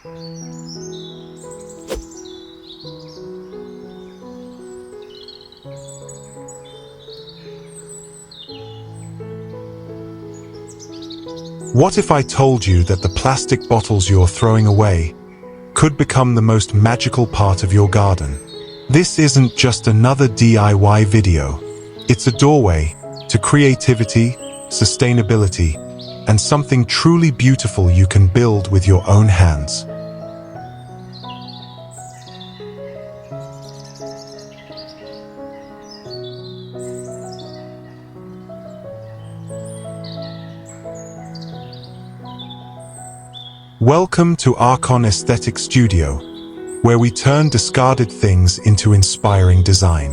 What if I told you that the plastic bottles you're throwing away could become the most magical part of your garden? This isn't just another DIY video. It's a doorway to creativity, sustainability, and something truly beautiful you can build with your own hands. Welcome to Archon Aesthetic Studio, where we turn discarded things into inspiring design.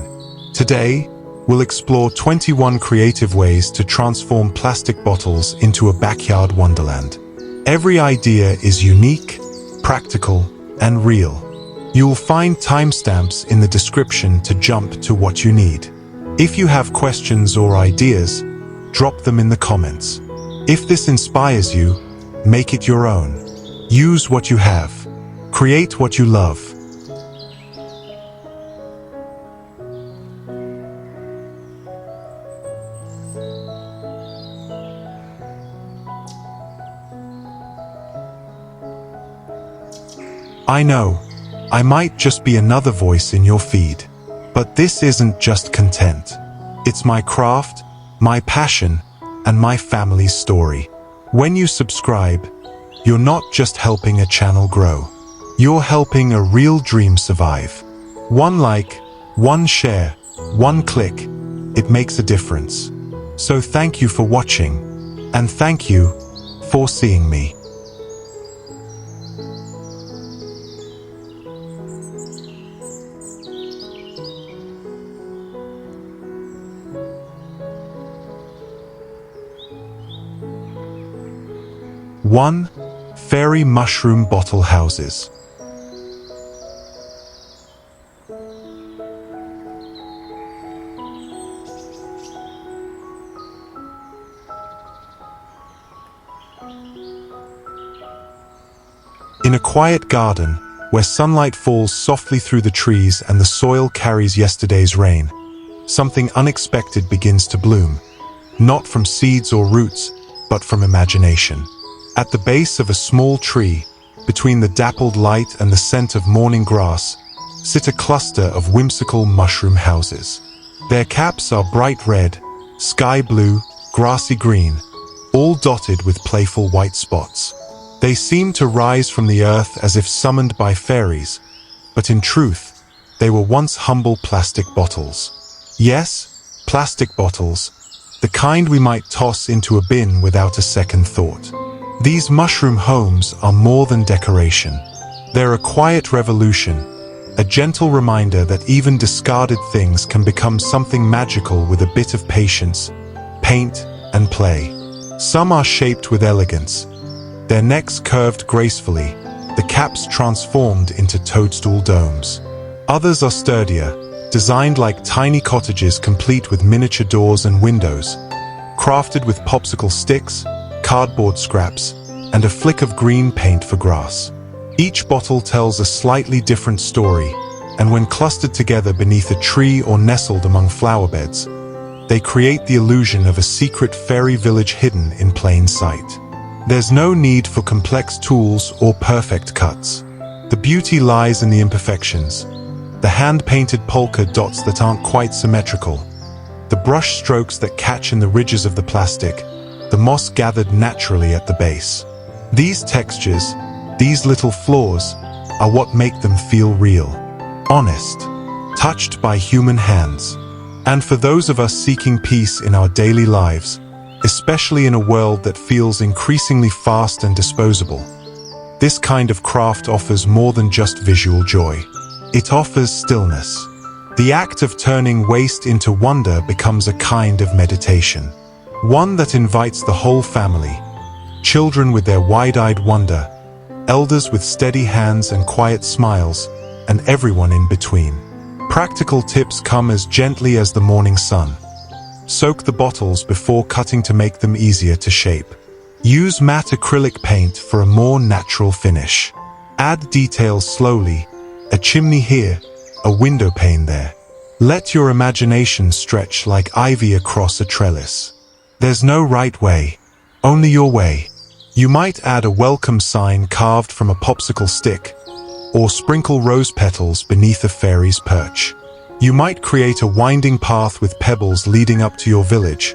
Today, we'll explore 21 creative ways to transform plastic bottles into a backyard wonderland. Every idea is unique, practical, and real. You'll find timestamps in the description to jump to what you need. If you have questions or ideas, drop them in the comments. If this inspires you, make it your own. Use what you have. Create what you love. I know, I might just be another voice in your feed, but this isn't just content. It's my craft, my passion, and my family's story. When you subscribe, you're not just helping a channel grow. You're helping a real dream survive. One like, one share, one click, it makes a difference. So thank you for watching, and thank you for seeing me. One, fairy mushroom bottle houses. In a quiet garden, where sunlight falls softly through the trees and the soil carries yesterday's rain, something unexpected begins to bloom, not from seeds or roots, but from imagination. At the base of a small tree, between the dappled light and the scent of morning grass, sit a cluster of whimsical mushroom houses. Their caps are bright red, sky blue, grassy green, all dotted with playful white spots. They seem to rise from the earth as if summoned by fairies, but in truth, they were once humble plastic bottles. Yes, plastic bottles, the kind we might toss into a bin without a second thought. These mushroom homes are more than decoration. They're a quiet revolution, a gentle reminder that even discarded things can become something magical with a bit of patience, paint, and play. Some are shaped with elegance, their necks curved gracefully, the caps transformed into toadstool domes. Others are sturdier, designed like tiny cottages complete with miniature doors and windows, crafted with popsicle sticks, cardboard scraps, and a flick of green paint for grass. Each bottle tells a slightly different story, and when clustered together beneath a tree or nestled among flower beds, they create the illusion of a secret fairy village hidden in plain sight. There's no need for complex tools or perfect cuts. The beauty lies in the imperfections, the hand-painted polka dots that aren't quite symmetrical, the brush strokes that catch in the ridges of the plastic, the moss gathered naturally at the base. These textures, these little flaws, are what make them feel real, honest, touched by human hands. And for those of us seeking peace in our daily lives, especially in a world that feels increasingly fast and disposable, this kind of craft offers more than just visual joy. It offers stillness. The act of turning waste into wonder becomes a kind of meditation. One that invites the whole family, children with their wide-eyed wonder, elders with steady hands and quiet smiles, and everyone in between. Practical tips come as gently as the morning sun. Soak the bottles before cutting to make them easier to shape. Use matte acrylic paint for a more natural finish. Add details slowly, a chimney here, a window pane there. Let your imagination stretch like ivy across a trellis. There's no right way, only your way. You might add a welcome sign carved from a popsicle stick, or sprinkle rose petals beneath a fairy's perch. You might create a winding path with pebbles leading up to your village,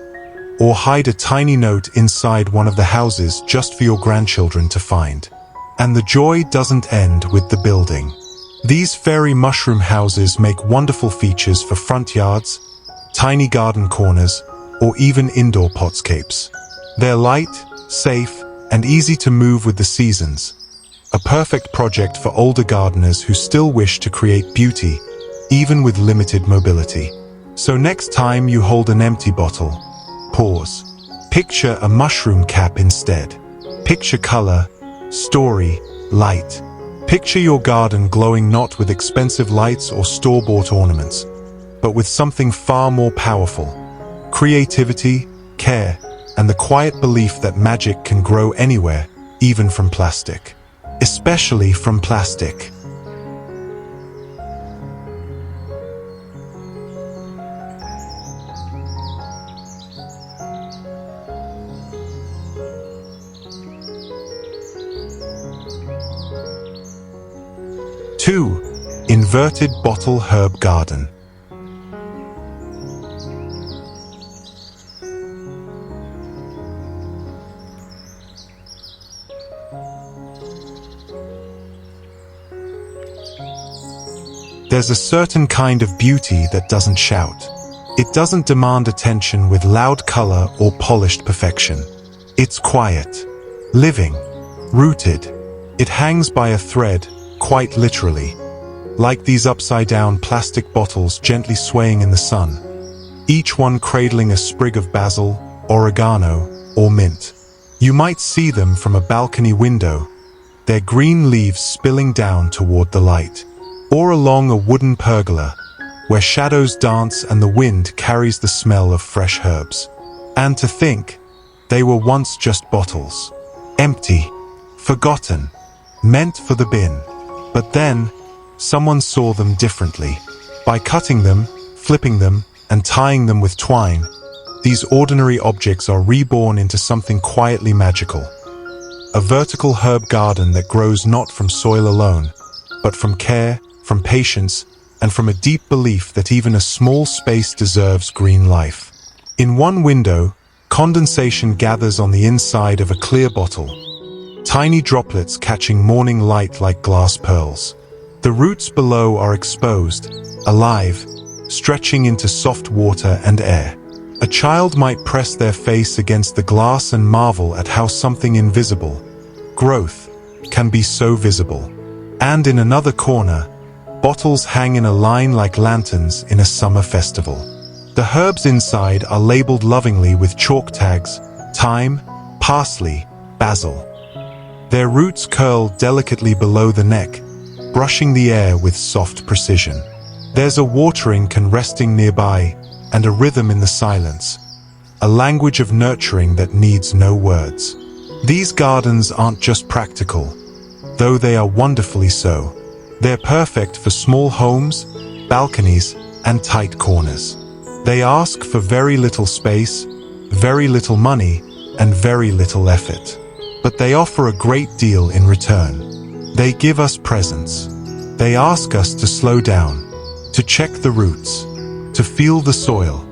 or hide a tiny note inside one of the houses just for your grandchildren to find. And the joy doesn't end with the building. These fairy mushroom houses make wonderful features for front yards, tiny garden corners, or even indoor potscapes. They're light, safe, and easy to move with the seasons. A perfect project for older gardeners who still wish to create beauty, even with limited mobility. So next time you hold an empty bottle, pause. Picture a mushroom cap instead. Picture color, story, light. Picture your garden glowing not with expensive lights or store-bought ornaments, but with something far more powerful. Creativity, care, and the quiet belief that magic can grow anywhere, even from plastic. Especially from plastic. Two, inverted bottle herb garden. There's a certain kind of beauty that doesn't shout. It doesn't demand attention with loud color or polished perfection. It's quiet, living, rooted. It hangs by a thread, quite literally, like these upside-down plastic bottles gently swaying in the sun, each one cradling a sprig of basil, oregano, or mint. You might see them from a balcony window, their green leaves spilling down toward the light, or along a wooden pergola, where shadows dance and the wind carries the smell of fresh herbs. And to think, they were once just bottles, empty, forgotten, meant for the bin. But then, someone saw them differently. By cutting them, flipping them, and tying them with twine, these ordinary objects are reborn into something quietly magical. A vertical herb garden that grows not from soil alone, but from care, from patience, and from a deep belief that even a small space deserves green life. In one window, condensation gathers on the inside of a clear bottle, tiny droplets catching morning light like glass pearls. The roots below are exposed, alive, stretching into soft water and air. A child might press their face against the glass and marvel at how something invisible, growth, can be so visible. And in another corner, bottles hang in a line like lanterns in a summer festival. The herbs inside are labeled lovingly with chalk tags: thyme, parsley, basil. Their roots curl delicately below the neck, brushing the air with soft precision. There's a watering can resting nearby, and a rhythm in the silence, a language of nurturing that needs no words. These gardens aren't just practical, though they are wonderfully so. They're perfect for small homes, balconies, and tight corners. They ask for very little space, very little money, and very little effort. But they offer a great deal in return. They give us presents. They ask us to slow down, to check the roots, to feel the soil,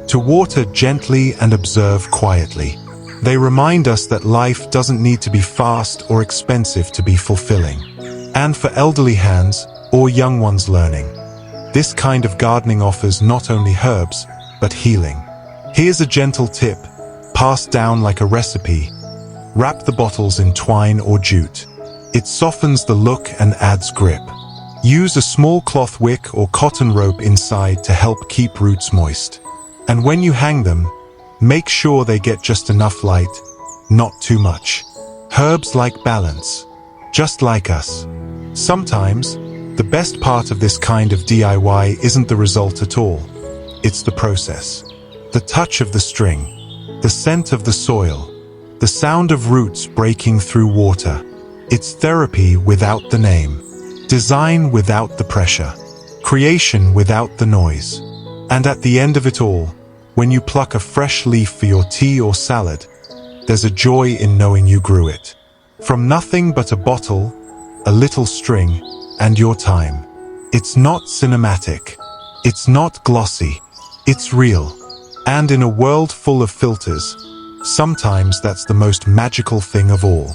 to water gently and observe quietly. They remind us that life doesn't need to be fast or expensive to be fulfilling. And for elderly hands or young ones learning, this kind of gardening offers not only herbs, but healing. Here's a gentle tip, passed down like a recipe. Wrap the bottles in twine or jute. It softens the look and adds grip. Use a small cloth wick or cotton rope inside to help keep roots moist. And when you hang them, make sure they get just enough light, not too much. Herbs like balance, just like us. Sometimes, the best part of this kind of DIY isn't the result at all. It's the process. The touch of the string, the scent of the soil, the sound of roots breaking through water. It's therapy without the name, design without the pressure, creation without the noise. And at the end of it all, when you pluck a fresh leaf for your tea or salad, there's a joy in knowing you grew it. From nothing but a bottle, a little string, and your time. It's not cinematic. It's not glossy. It's real. And in a world full of filters, sometimes that's the most magical thing of all.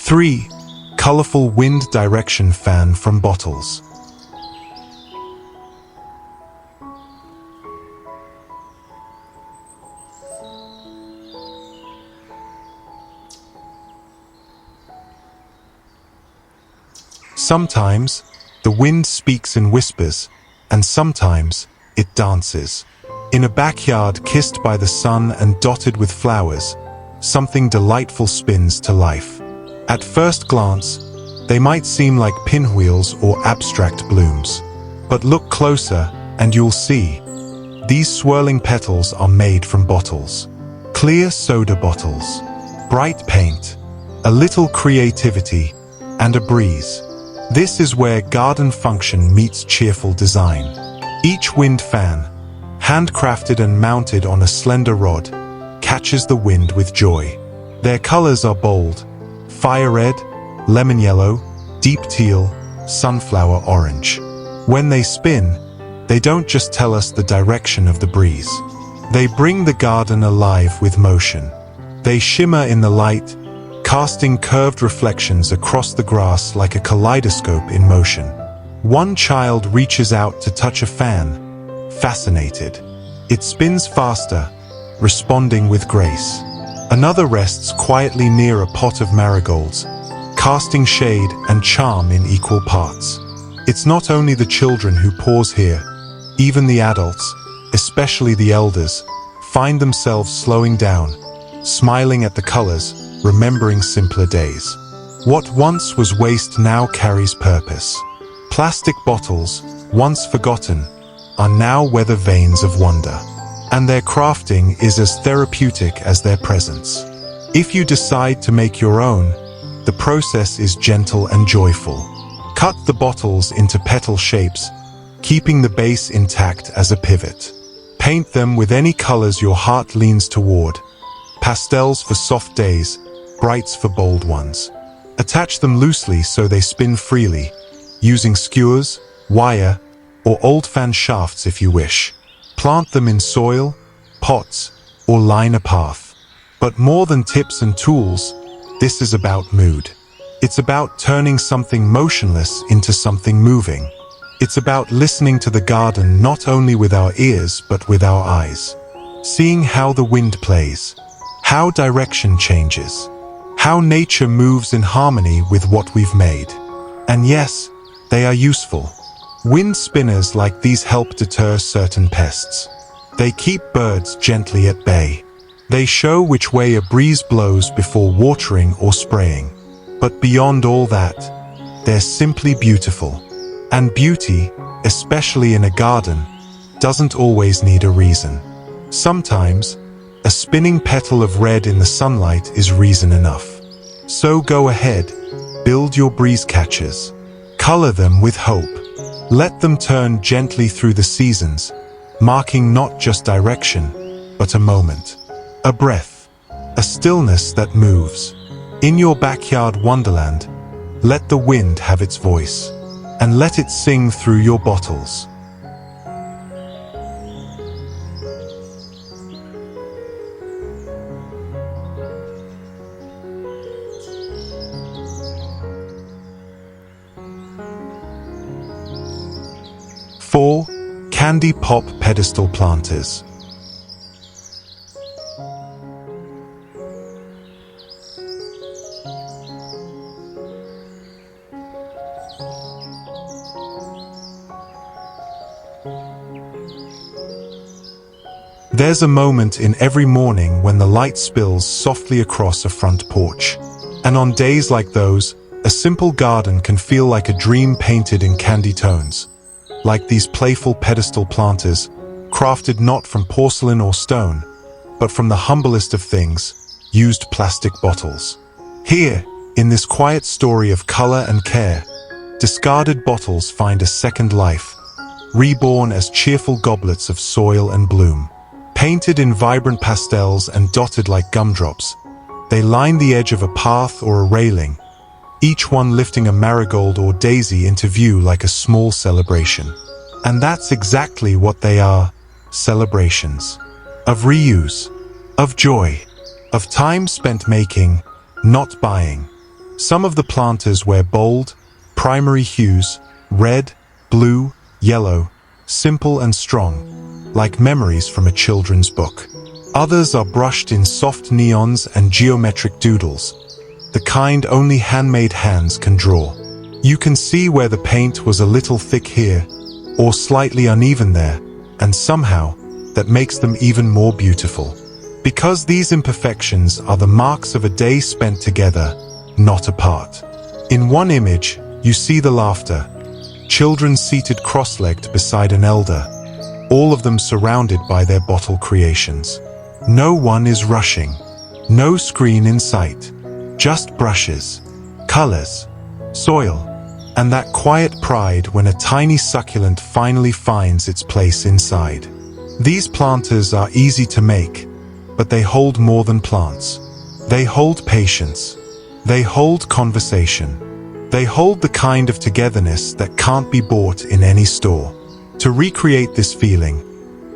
Three, colorful wind direction fan from bottles. Sometimes, the wind speaks in whispers, and sometimes, it dances. In a backyard kissed by the sun and dotted with flowers, something delightful spins to life. At first glance, they might seem like pinwheels or abstract blooms. But look closer, and you'll see. These swirling petals are made from bottles. Clear soda bottles, bright paint, a little creativity, and a breeze. This is where garden function meets cheerful design. Each wind fan, handcrafted and mounted on a slender rod, catches the wind with joy. Their colors are bold: fire red, lemon yellow, deep teal, sunflower orange. When they spin, they don't just tell us the direction of the breeze. They bring the garden alive with motion. They shimmer in the light, casting curved reflections across the grass like a kaleidoscope in motion. One child reaches out to touch a fan, fascinated. It spins faster, responding with grace. Another rests quietly near a pot of marigolds, casting shade and charm in equal parts. It's not only the children who pause here. Even the adults, especially the elders, find themselves slowing down, smiling at the colors, remembering simpler days. What once was waste now carries purpose. Plastic bottles, once forgotten, are now weather vanes of wonder. And their crafting is as therapeutic as their presence. If you decide to make your own, the process is gentle and joyful. Cut the bottles into petal shapes, keeping the base intact as a pivot. Paint them with any colors your heart leans toward. Pastels for soft days, brights for bold ones. Attach them loosely so they spin freely, using skewers, wire, or old fan shafts if you wish. Plant them in soil, pots, or line a path. But more than tips and tools, this is about mood. It's about turning something motionless into something moving. It's about listening to the garden not only with our ears but with our eyes. Seeing how the wind plays, how direction changes, how nature moves in harmony with what we've made. And yes, they are useful. Wind spinners like these help deter certain pests. They keep birds gently at bay. They show which way a breeze blows before watering or spraying. But beyond all that, they're simply beautiful. And beauty, especially in a garden, doesn't always need a reason. Sometimes, a spinning petal of red in the sunlight is reason enough. So go ahead, build your breeze catchers. Color them with hope. Let them turn gently through the seasons, marking not just direction, but a moment, a breath, a stillness that moves. In your backyard wonderland, let the wind have its voice, and let it sing through your bottles. Four, candy pop pedestal planters. There's a moment in every morning when the light spills softly across a front porch. And on days like those, A simple garden can feel like a dream painted in candy tones, like these playful pedestal planters, crafted not from porcelain or stone, but from the humblest of things, used plastic bottles. Here, in this quiet story of color and care, discarded bottles find a second life, reborn as cheerful goblets of soil and bloom. Painted in vibrant pastels and dotted like gumdrops, they line the edge of a path or a railing, each one lifting a marigold or daisy into view like a small celebration. And that's exactly what they are, celebrations. Of reuse, of joy, of time spent making, not buying. Some of the planters wear bold, primary hues, red, blue, yellow, simple and strong, like memories from a children's book. Others are brushed in soft neons and geometric doodles, the kind only handmade hands can draw. You can see where the paint was a little thick here, or slightly uneven there, and somehow that makes them even more beautiful. Because these imperfections are the marks of a day spent together, not apart. In one image, you see the laughter, children seated cross-legged beside an elder, all of them surrounded by their bottle creations. No one is rushing, no screen in sight, just brushes, colors, soil, and that quiet pride when a tiny succulent finally finds its place inside. These planters are easy to make, but they hold more than plants. They hold patience. They hold conversation. They hold the kind of togetherness that can't be bought in any store. To recreate this feeling,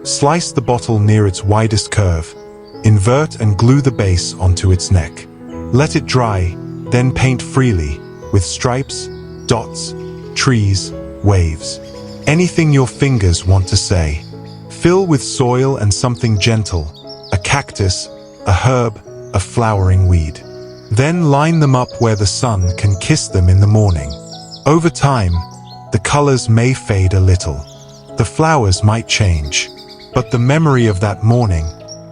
slice the bottle near its widest curve, invert and glue the base onto its neck. Let it dry, then paint freely, with stripes, dots, trees, waves. Anything your fingers want to say. Fill with soil and something gentle, a cactus, a herb, a flowering weed. Then line them up where the sun can kiss them in the morning. Over time, the colors may fade a little. The flowers might change, but the memory of that morning,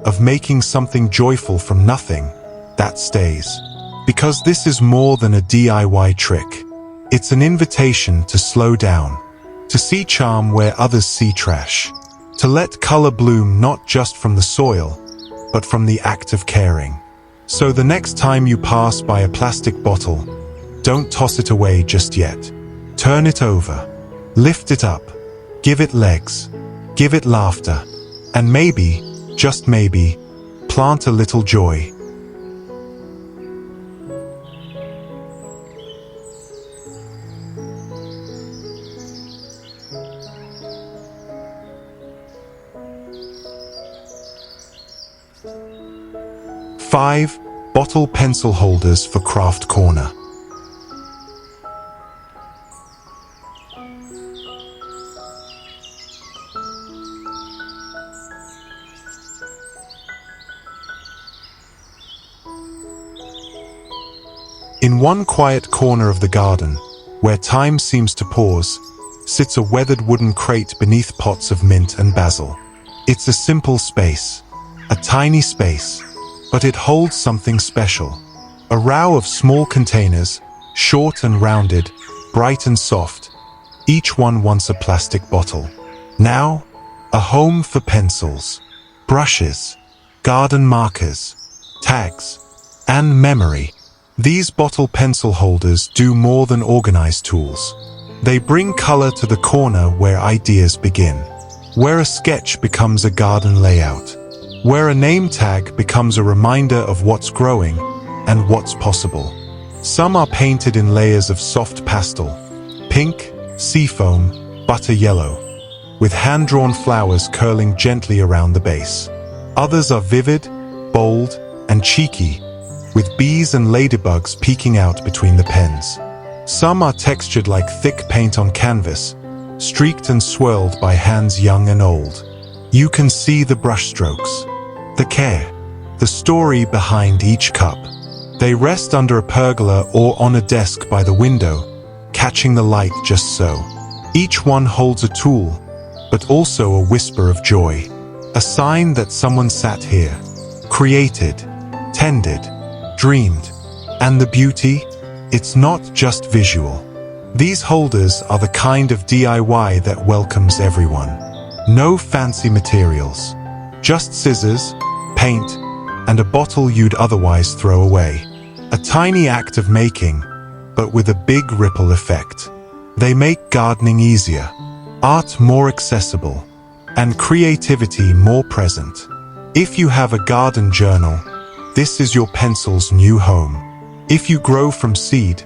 of making something joyful from nothing, that stays. Because this is more than a DIY trick. It's an invitation to slow down, to see charm where others see trash, to let color bloom not just from the soil, but from the act of caring. So the next time you pass by a plastic bottle, don't toss it away just yet. Turn it over, lift it up, give it legs, give it laughter, and maybe, just maybe, plant a little joy. Five bottle pencil holders for craft corner. In one quiet corner of the garden, where time seems to pause, sits a weathered wooden crate beneath pots of mint and basil. It's a simple space, a tiny space, but it holds something special. A row of small containers, short and rounded, bright and soft, each one once a plastic bottle. Now, a home for pencils, brushes, garden markers, tags, and memory. These bottle pencil holders do more than organize tools. They bring color to the corner where ideas begin, where a sketch becomes a garden layout, where a name tag becomes a reminder of what's growing and what's possible. Some are painted in layers of soft pastel, pink, seafoam, butter yellow, with hand-drawn flowers curling gently around the base. Others are vivid, bold, and cheeky, with bees and ladybugs peeking out between the pens. Some are textured like thick paint on canvas, streaked and swirled by hands young and old. You can see the brushstrokes, the care, the story behind each cup. They rest under a pergola or on a desk by the window, catching the light just so. Each one holds a tool, but also a whisper of joy, a sign that someone sat here, created, tended, dreamed, and the beauty, It's not just visual. These holders are the kind of DIY that welcomes everyone. No fancy materials. Just scissors, paint, and a bottle you'd otherwise throw away. A tiny act of making, but with a big ripple effect. They make gardening easier, art more accessible, and creativity more present. If you have a garden journal, this is your pencil's new home. If you grow from seed,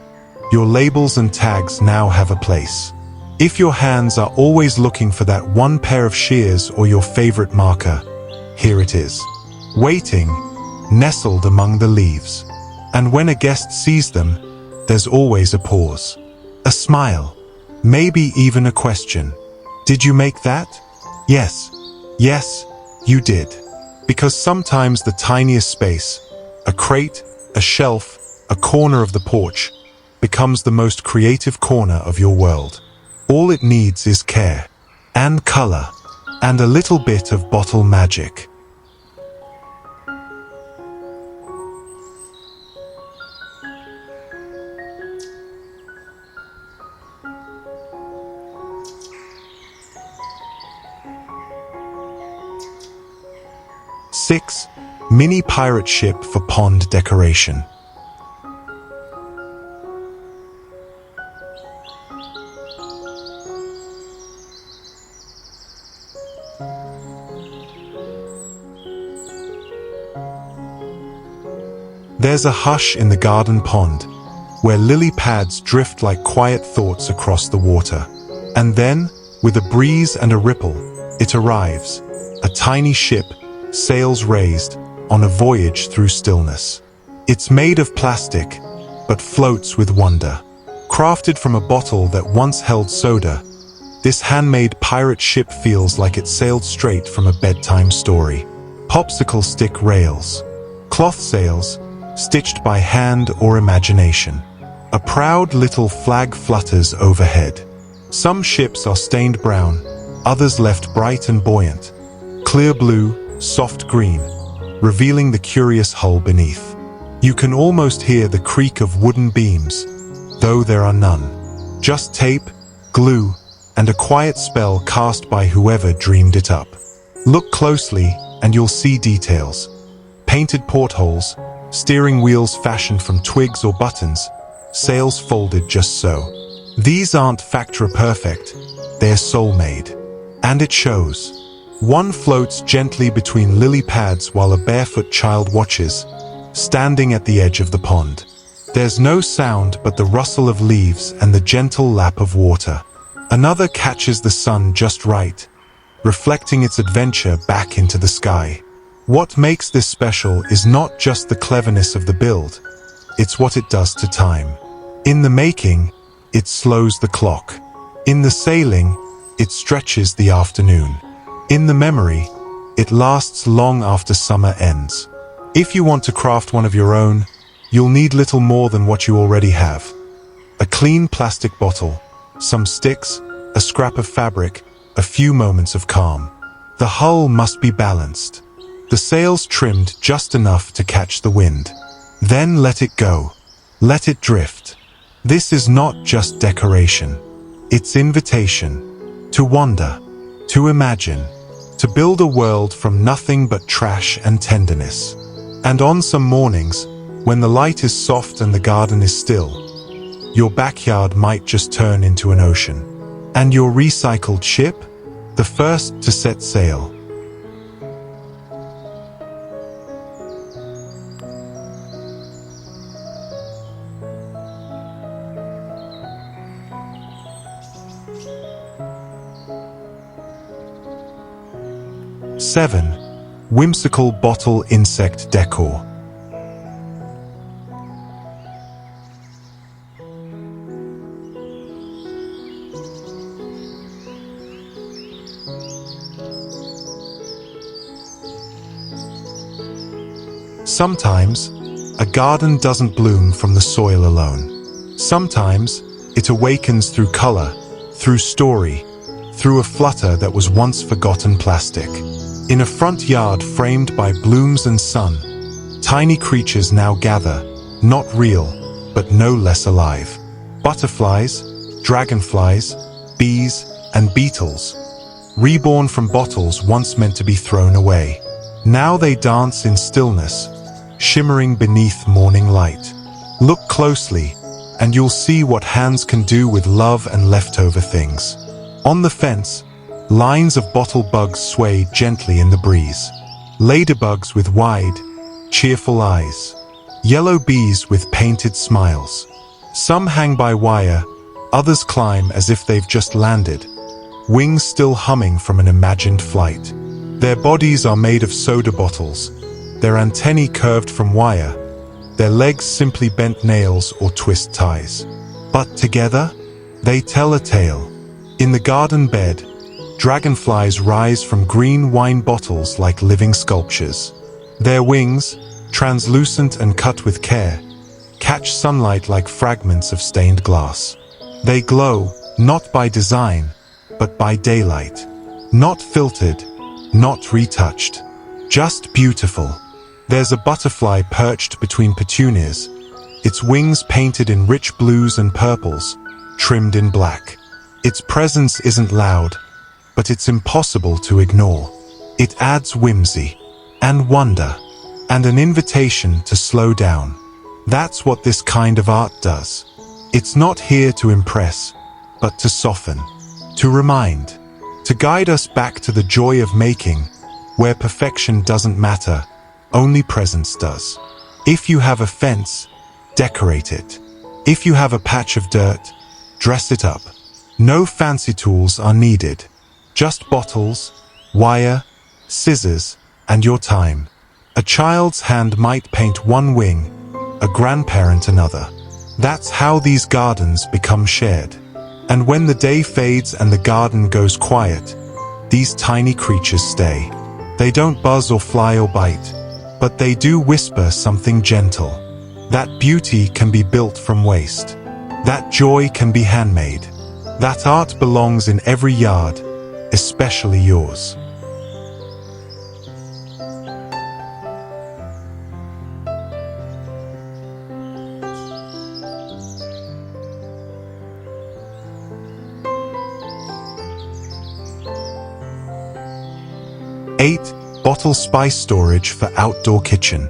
your labels and tags now have a place. If your hands are always looking for that one pair of shears or your favorite marker, here it is. Waiting, nestled among the leaves. And when a guest sees them, there's always a pause. A smile. Maybe even a question. Did you make that? Yes. Yes, you did. Because sometimes the tiniest space, a crate, a shelf, a corner of the porch, becomes the most creative corner of your world. All it needs is care, and color, and a little bit of bottle magic. Six, mini pirate ship for pond decoration. There's a hush in the garden pond, where lily pads drift like quiet thoughts across the water. And then, with a breeze and a ripple, it arrives, a tiny ship, sails raised, on a voyage through stillness. It's made of plastic, but floats with wonder. Crafted from a bottle that once held soda, this handmade pirate ship feels like it sailed straight from a bedtime story. Popsicle stick rails, cloth sails, stitched by hand or imagination. A proud little flag flutters overhead. Some ships are stained brown, others left bright and buoyant. Clear blue, soft green, revealing the curious hull beneath. You can almost hear the creak of wooden beams, though there are none. Just tape, glue, and a quiet spell cast by whoever dreamed it up. Look closely and you'll see details. Painted portholes, steering wheels fashioned from twigs or buttons, sails folded just so. These aren't factory perfect, they're soul-made. And it shows. One floats gently between lily pads while a barefoot child watches, standing at the edge of the pond. There's no sound but the rustle of leaves and the gentle lap of water. Another catches the sun just right, reflecting its adventure back into the sky. What makes this special is not just the cleverness of the build, it's what it does to time. In the making, it slows the clock. In the sailing, it stretches the afternoon. In the memory, it lasts long after summer ends. If you want to craft one of your own, you'll need little more than what you already have. A clean plastic bottle, some sticks, a scrap of fabric, a few moments of calm. The hull must be balanced. The sails trimmed just enough to catch the wind. Then let it go. Let it drift. This is not just decoration. It's invitation. To wander. To imagine. To build a world from nothing but trash and tenderness. And on some mornings, when the light is soft and the garden is still, your backyard might just turn into an ocean. And your recycled ship, the first to set sail. Seven, whimsical bottle insect decor. Sometimes, a garden doesn't bloom from the soil alone. Sometimes, it awakens through color, through story, through a flutter that was once forgotten plastic. In a front yard framed by blooms and sun, tiny creatures now gather, not real, but no less alive. Butterflies, dragonflies, bees, and beetles, reborn from bottles once meant to be thrown away. Now they dance in stillness, shimmering beneath morning light. Look closely, and you'll see what hands can do with love and leftover things. On the fence, lines of bottle bugs sway gently in the breeze. Ladybugs with wide, cheerful eyes. Yellow bees with painted smiles. Some hang by wire, others climb as if they've just landed, wings still humming from an imagined flight. Their bodies are made of soda bottles, their antennae curved from wire, their legs simply bent nails or twist ties. But together, they tell a tale. In the garden bed, dragonflies rise from green wine bottles like living sculptures. Their wings, translucent and cut with care, catch sunlight like fragments of stained glass. They glow, not by design, but by daylight. Not filtered, not retouched, just beautiful. There's a butterfly perched between petunias, its wings painted in rich blues and purples, trimmed in black. Its presence isn't loud, but it's impossible to ignore. It adds whimsy and wonder and an invitation to slow down. That's what this kind of art does. It's not here to impress, but to soften, to remind, to guide us back to the joy of making, where perfection doesn't matter, only presence does. If you have a fence, decorate it. If you have a patch of dirt, dress it up. No fancy tools are needed. Just bottles, wire, scissors, and your time. A child's hand might paint one wing, a grandparent another. That's how these gardens become shared. And when the day fades and the garden goes quiet, these tiny creatures stay. They don't buzz or fly or bite, but they do whisper something gentle. That beauty can be built from waste. That joy can be handmade. That art belongs in every yard, especially yours. Eight, bottle spice storage for outdoor kitchen.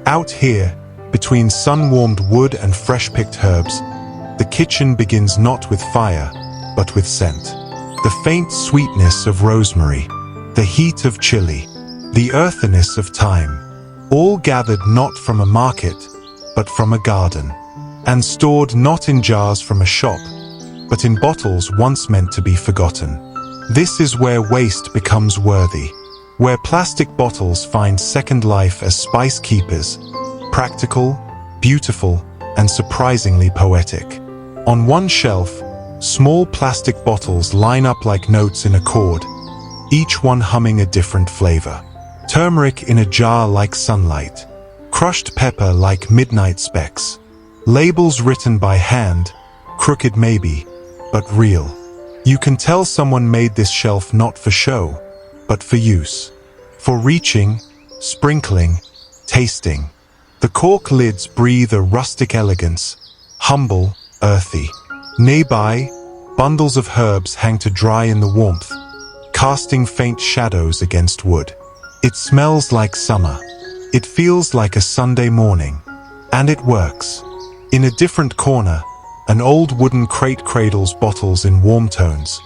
Out here, between sun-warmed wood and fresh-picked herbs, the kitchen begins not with fire, but with scent. The faint sweetness of rosemary, the heat of chili, the earthiness of thyme, all gathered not from a market, but from a garden, and stored not in jars from a shop, but in bottles once meant to be forgotten. This is where waste becomes worthy, where plastic bottles find second life as spice keepers, practical, beautiful, and surprisingly poetic. On one shelf, small plastic bottles line up like notes in a chord, each one humming a different flavor. Turmeric in a jar like sunlight, crushed pepper like midnight specks, labels written by hand, crooked maybe, but real. You can tell someone made this shelf not for show, but for use, for reaching, sprinkling, tasting. The cork lids breathe a rustic elegance, humble, earthy. Nearby, bundles of herbs hang to dry in the warmth, casting faint shadows against wood. It smells like summer. It feels like a Sunday morning. And it works. In a different corner, an old wooden crate cradles bottles in warm tones.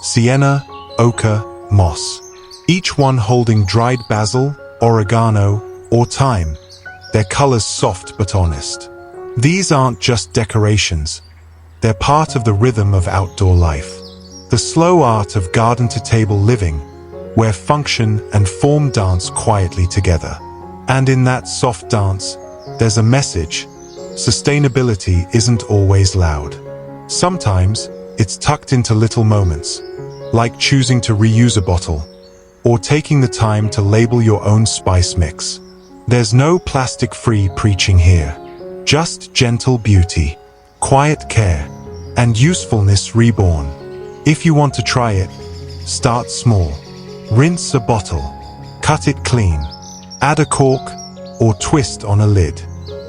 Sienna, ochre, moss. Each one holding dried basil, oregano, or thyme. Their colors soft but honest. These aren't just decorations. They're part of the rhythm of outdoor life. The slow art of garden-to-table living, where function and form dance quietly together. And in that soft dance, there's a message. Sustainability isn't always loud. Sometimes, it's tucked into little moments, like choosing to reuse a bottle, or taking the time to label your own spice mix. There's no plastic-free preaching here, just gentle beauty. quiet care, and usefulness reborn. If you want to try it, start small. Rinse a bottle, cut it clean, add a cork, or twist on a lid.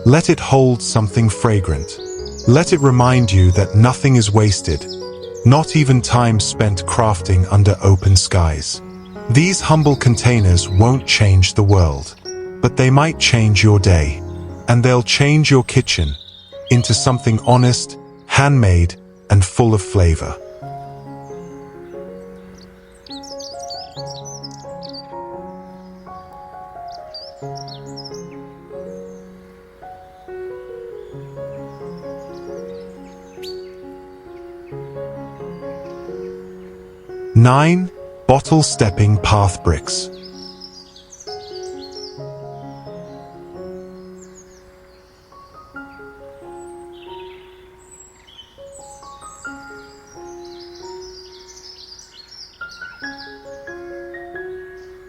Let it hold something fragrant. Let it remind you that nothing is wasted, not even time spent crafting under open skies. These humble containers won't change the world, but they might change your day, and they'll change your kitchen into something honest, handmade, and full of flavor. Nine bottle stepping path bricks.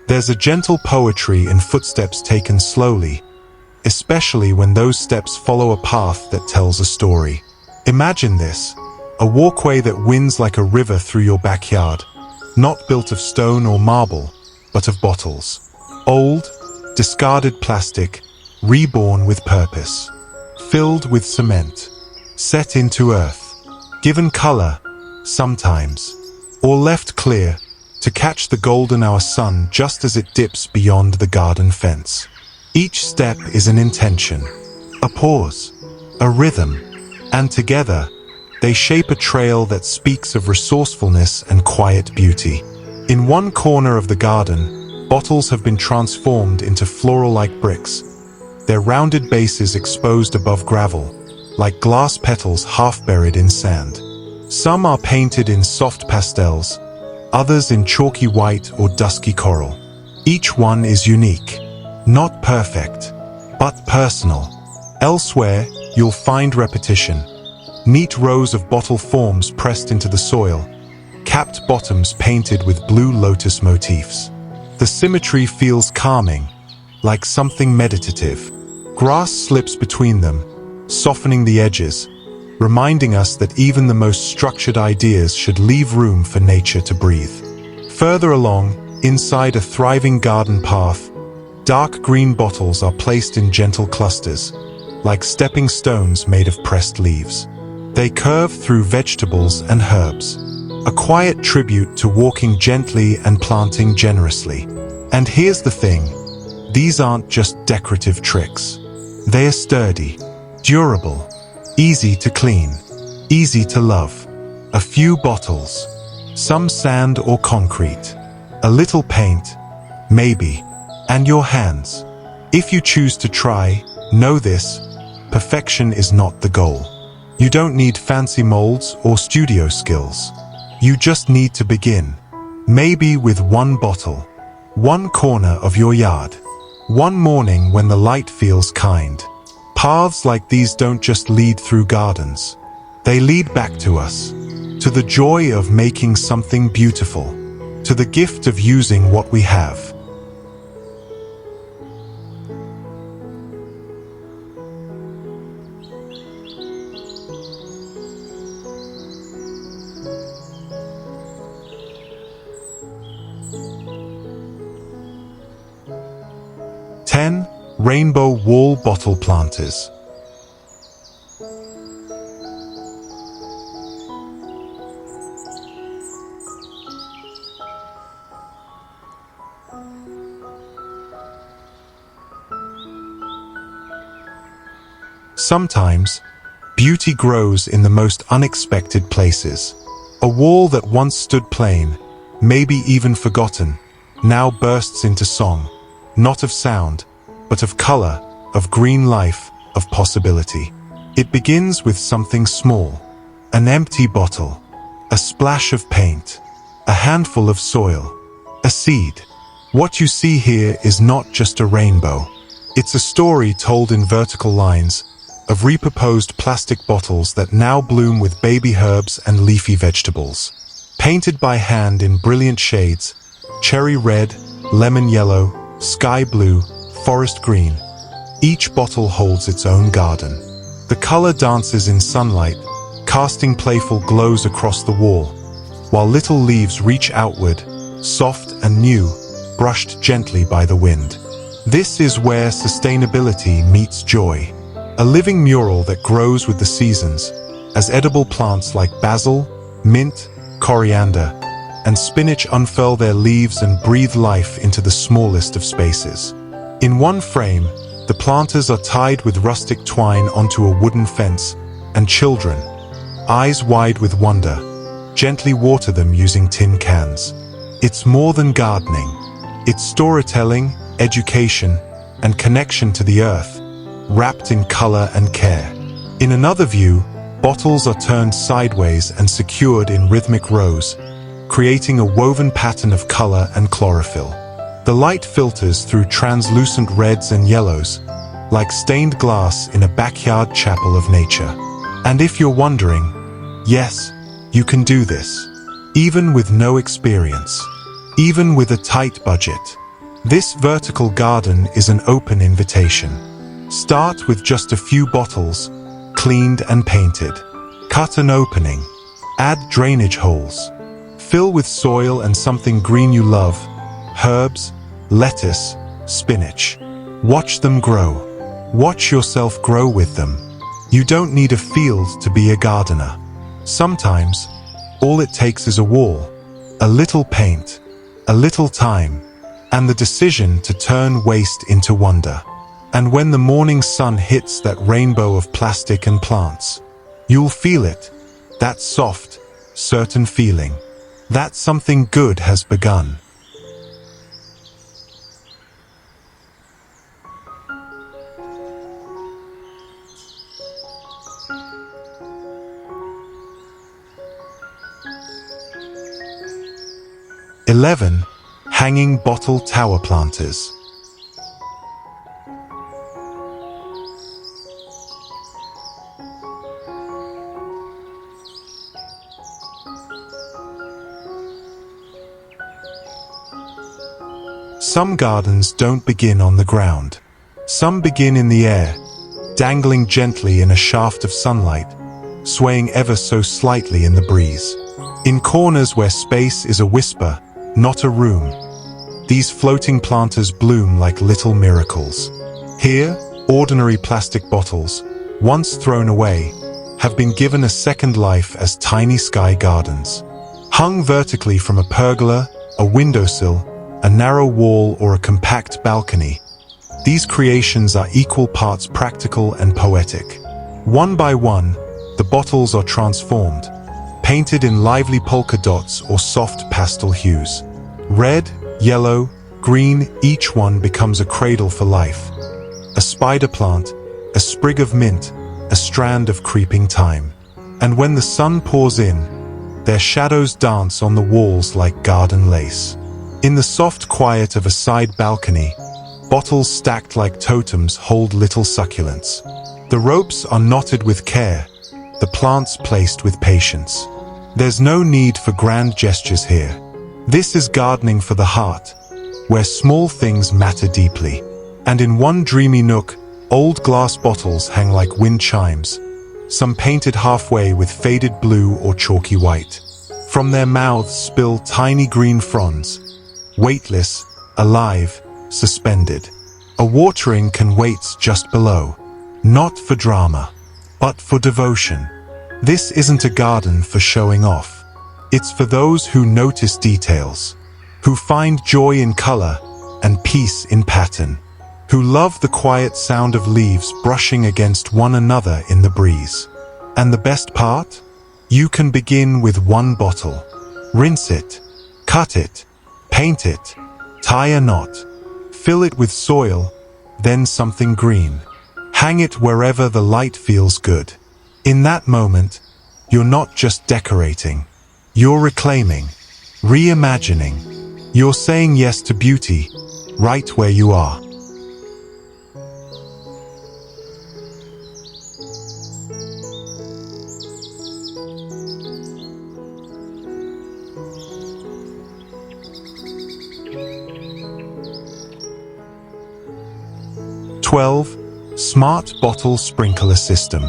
There's a gentle poetry in footsteps taken slowly, especially when those steps follow a path that tells a story. Imagine this, a walkway that winds like a river through your backyard, not built of stone or marble, but of bottles. Old, discarded plastic, reborn with purpose. Filled with cement, set into earth, given color, sometimes, or left clear, to catch the golden hour sun just as it dips beyond the garden fence. Each step is an intention, a pause, a rhythm, and together, they shape a trail that speaks of resourcefulness and quiet beauty. In one corner of the garden, bottles have been transformed into floral-like bricks, their rounded bases exposed above gravel, like glass petals half buried in sand. Some are painted in soft pastels, others in chalky white or dusky coral. Each one is unique, not perfect, but personal. Elsewhere, you'll find repetition. Neat rows of bottle forms pressed into the soil, capped bottoms painted with blue lotus motifs. The symmetry feels calming, like something meditative. Grass slips between them, softening the edges, reminding us that even the most structured ideas should leave room for nature to breathe. Further along, inside a thriving garden path, dark green bottles are placed in gentle clusters, like stepping stones made of pressed leaves. They curve through vegetables and herbs, a quiet tribute to walking gently and planting generously. And here's the thing, these aren't just decorative tricks. They are sturdy, durable, easy to clean, easy to love. A few bottles, some sand or concrete, a little paint, maybe, and your hands. If you choose to try, know this, perfection is not the goal. You don't need fancy molds or studio skills. You just need to begin. Maybe with one bottle, one corner of your yard, one morning when the light feels kind. Paths like these don't just lead through gardens. They lead back to us, to the joy of making something beautiful, to the gift of using what we have. Rainbow wall bottle planters. Sometimes, beauty grows in the most unexpected places. A wall that once stood plain, maybe even forgotten, now bursts into song, not of sound, but of color, of green life, of possibility. It begins with something small, an empty bottle, a splash of paint, a handful of soil, a seed. What you see here is not just a rainbow. It's a story told in vertical lines of repurposed plastic bottles that now bloom with baby herbs and leafy vegetables. Painted by hand in brilliant shades, cherry red, lemon yellow, sky blue, forest green, each bottle holds its own garden. The color dances in sunlight, casting playful glows across the wall, while little leaves reach outward, soft and new, brushed gently by the wind. This is where sustainability meets joy. A living mural that grows with the seasons, as edible plants like basil, mint, coriander, and spinach unfurl their leaves and breathe life into the smallest of spaces. In one frame, the planters are tied with rustic twine onto a wooden fence, and children, eyes wide with wonder, gently water them using tin cans. It's more than gardening. It's storytelling, education, and connection to the earth, wrapped in color and care. In another view, bottles are turned sideways and secured in rhythmic rows, creating a woven pattern of color and chlorophyll. The light filters through translucent reds and yellows, like stained glass in a backyard chapel of nature. And if you're wondering, yes, you can do this, even with no experience, even with a tight budget. This vertical garden is an open invitation. Start with just a few bottles, cleaned and painted. Cut an opening. Add drainage holes. Fill with soil and something green you love, herbs, lettuce, spinach. Watch them grow. Watch yourself grow with them. You don't need a field to be a gardener. Sometimes, all it takes is a wall, a little paint, a little time, and the decision to turn waste into wonder. And when the morning sun hits that rainbow of plastic and plants, you'll feel it, that soft, certain feeling, that something good has begun. (11) Hanging bottle tower planters. Some gardens don't begin on the ground. Some begin in the air, dangling gently in a shaft of sunlight, swaying ever so slightly in the breeze. In corners where space is a whisper, not a room, these floating planters bloom like little miracles. Here, ordinary plastic bottles, once thrown away, have been given a second life as tiny sky gardens. Hung vertically from a pergola, a windowsill, a narrow wall, or a compact balcony, these creations are equal parts practical and poetic. One by one, the bottles are transformed, painted in lively polka dots or soft pastel hues. Red, yellow, green, each one becomes a cradle for life. A spider plant, a sprig of mint, a strand of creeping thyme. And when the sun pours in, their shadows dance on the walls like garden lace. In the soft quiet of a side balcony, bottles stacked like totems hold little succulents. The ropes are knotted with care, the plants placed with patience. There's no need for grand gestures here. This is gardening for the heart, where small things matter deeply. And in one dreamy nook, old glass bottles hang like wind chimes, some painted halfway with faded blue or chalky white. From their mouths spill tiny green fronds, weightless, alive, suspended. A watering can wait just below, not for drama, but for devotion. This isn't a garden for showing off. It's for those who notice details, who find joy in color and peace in pattern, who love the quiet sound of leaves brushing against one another in the breeze. And the best part? You can begin with one bottle. Rinse it, cut it, paint it, tie a knot, fill it with soil, then something green. Hang it wherever the light feels good. In that moment, you're not just decorating. You're reclaiming, reimagining. You're saying yes to beauty, right where you are. (12) Smart Bottle Sprinkler System.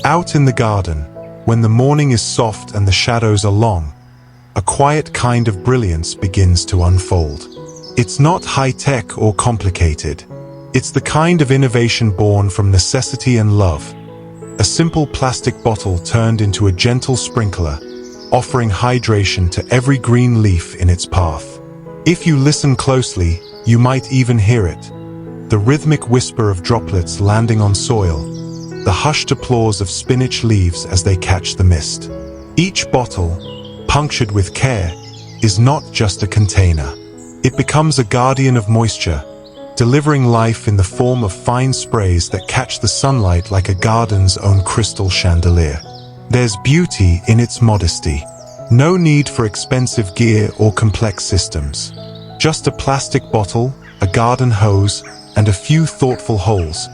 Out in the garden, when the morning is soft and the shadows are long, a quiet kind of brilliance begins to unfold. It's not high-tech or complicated. It's the kind of innovation born from necessity and love. A simple plastic bottle turned into a gentle sprinkler, offering hydration to every green leaf in its path. If you listen closely, you might even hear it. The rhythmic whisper of droplets landing on soil, the hushed applause of spinach leaves as they catch the mist. Each bottle, punctured with care, is not just a container. It becomes a guardian of moisture, delivering life in the form of fine sprays that catch the sunlight like a garden's own crystal chandelier. There's beauty in its modesty. No need for expensive gear or complex systems. Just a plastic bottle, a garden hose, and a few thoughtful holes,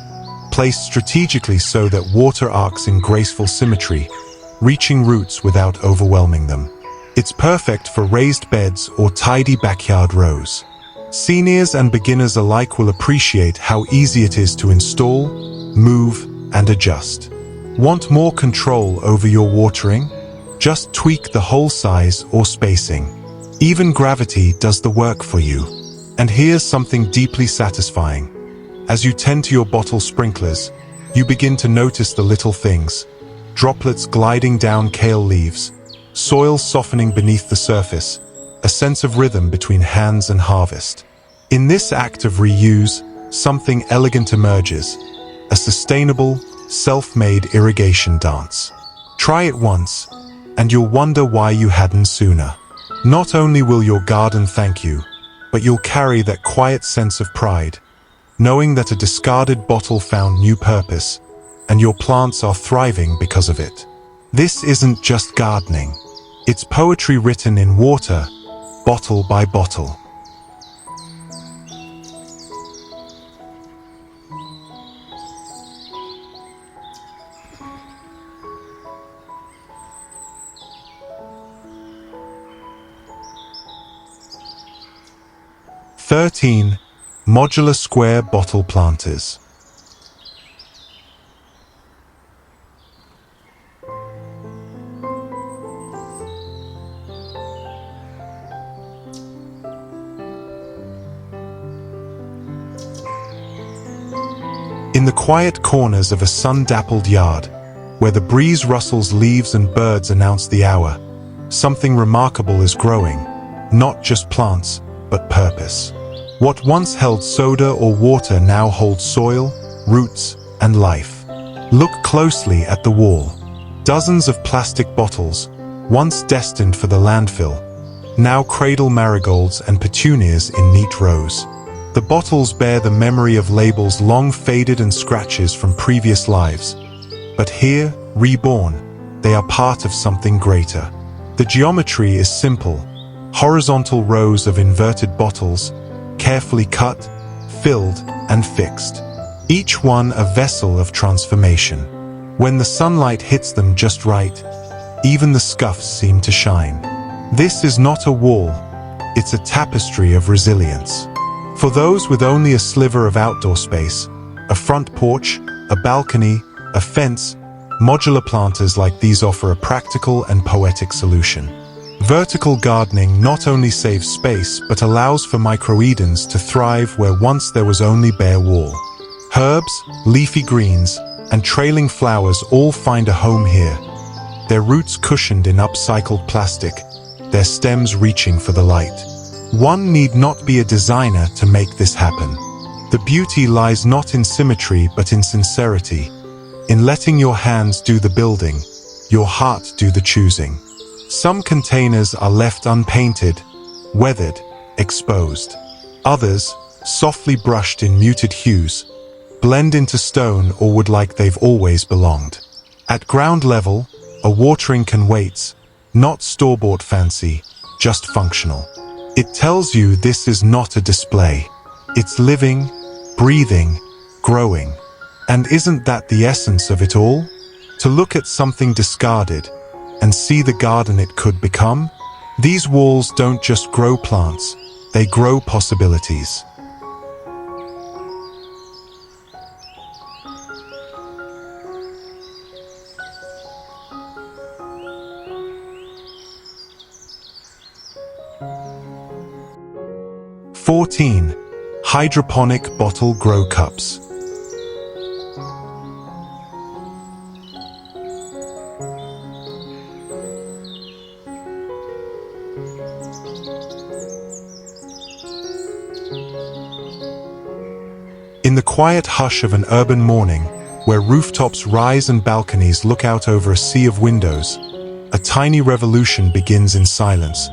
placed strategically so that water arcs in graceful symmetry, reaching roots without overwhelming them. It's perfect for raised beds or tidy backyard rows. Seniors and beginners alike will appreciate how easy it is to install, move, and adjust. Want more control over your watering? Just tweak the hole size or spacing. Even gravity does the work for you. And here's something deeply satisfying. As you tend to your bottle sprinklers, you begin to notice the little things. Droplets gliding down kale leaves, soil softening beneath the surface, a sense of rhythm between hands and harvest. In this act of reuse, something elegant emerges, a sustainable, self-made irrigation dance. Try it once, and you'll wonder why you hadn't sooner. Not only will your garden thank you, but you'll carry that quiet sense of pride, knowing that a discarded bottle found new purpose, and your plants are thriving because of it. This isn't just gardening. It's poetry written in water, bottle by bottle. (13) Modular square bottle planters. In the quiet corners of a sun-dappled yard, where the breeze rustles leaves and birds announce the hour, something remarkable is growing, not just plants, but purpose. What once held soda or water now holds soil, roots, and life. Look closely at the wall. Dozens of plastic bottles, once destined for the landfill, now cradle marigolds and petunias in neat rows. The bottles bear the memory of labels long faded and scratches from previous lives. But here, reborn, they are part of something greater. The geometry is simple. Horizontal rows of inverted bottles, carefully cut, filled, and fixed. Each one a vessel of transformation. When the sunlight hits them just right, even the scuffs seem to shine. This is not a wall, it's a tapestry of resilience. For those with only a sliver of outdoor space, a front porch, a balcony, a fence, modular planters like these offer a practical and poetic solution. Vertical gardening not only saves space but allows for microedens to thrive where once there was only bare wall. Herbs, leafy greens, and trailing flowers all find a home here, their roots cushioned in upcycled plastic, their stems reaching for the light. One need not be a designer to make this happen. The beauty lies not in symmetry but in sincerity, in letting your hands do the building, your heart do the choosing. Some containers are left unpainted, weathered, exposed. Others, softly brushed in muted hues, blend into stone or wood like they've always belonged. At ground level, a watering can wait, not store-bought fancy, just functional. It tells you this is not a display. It's living, breathing, growing. And isn't that the essence of it all? To look at something discarded and see the garden it could become? These walls don't just grow plants, they grow possibilities. (14) Hydroponic bottle grow cups. In the quiet hush of an urban morning, where rooftops rise and balconies look out over a sea of windows, a tiny revolution begins in silence,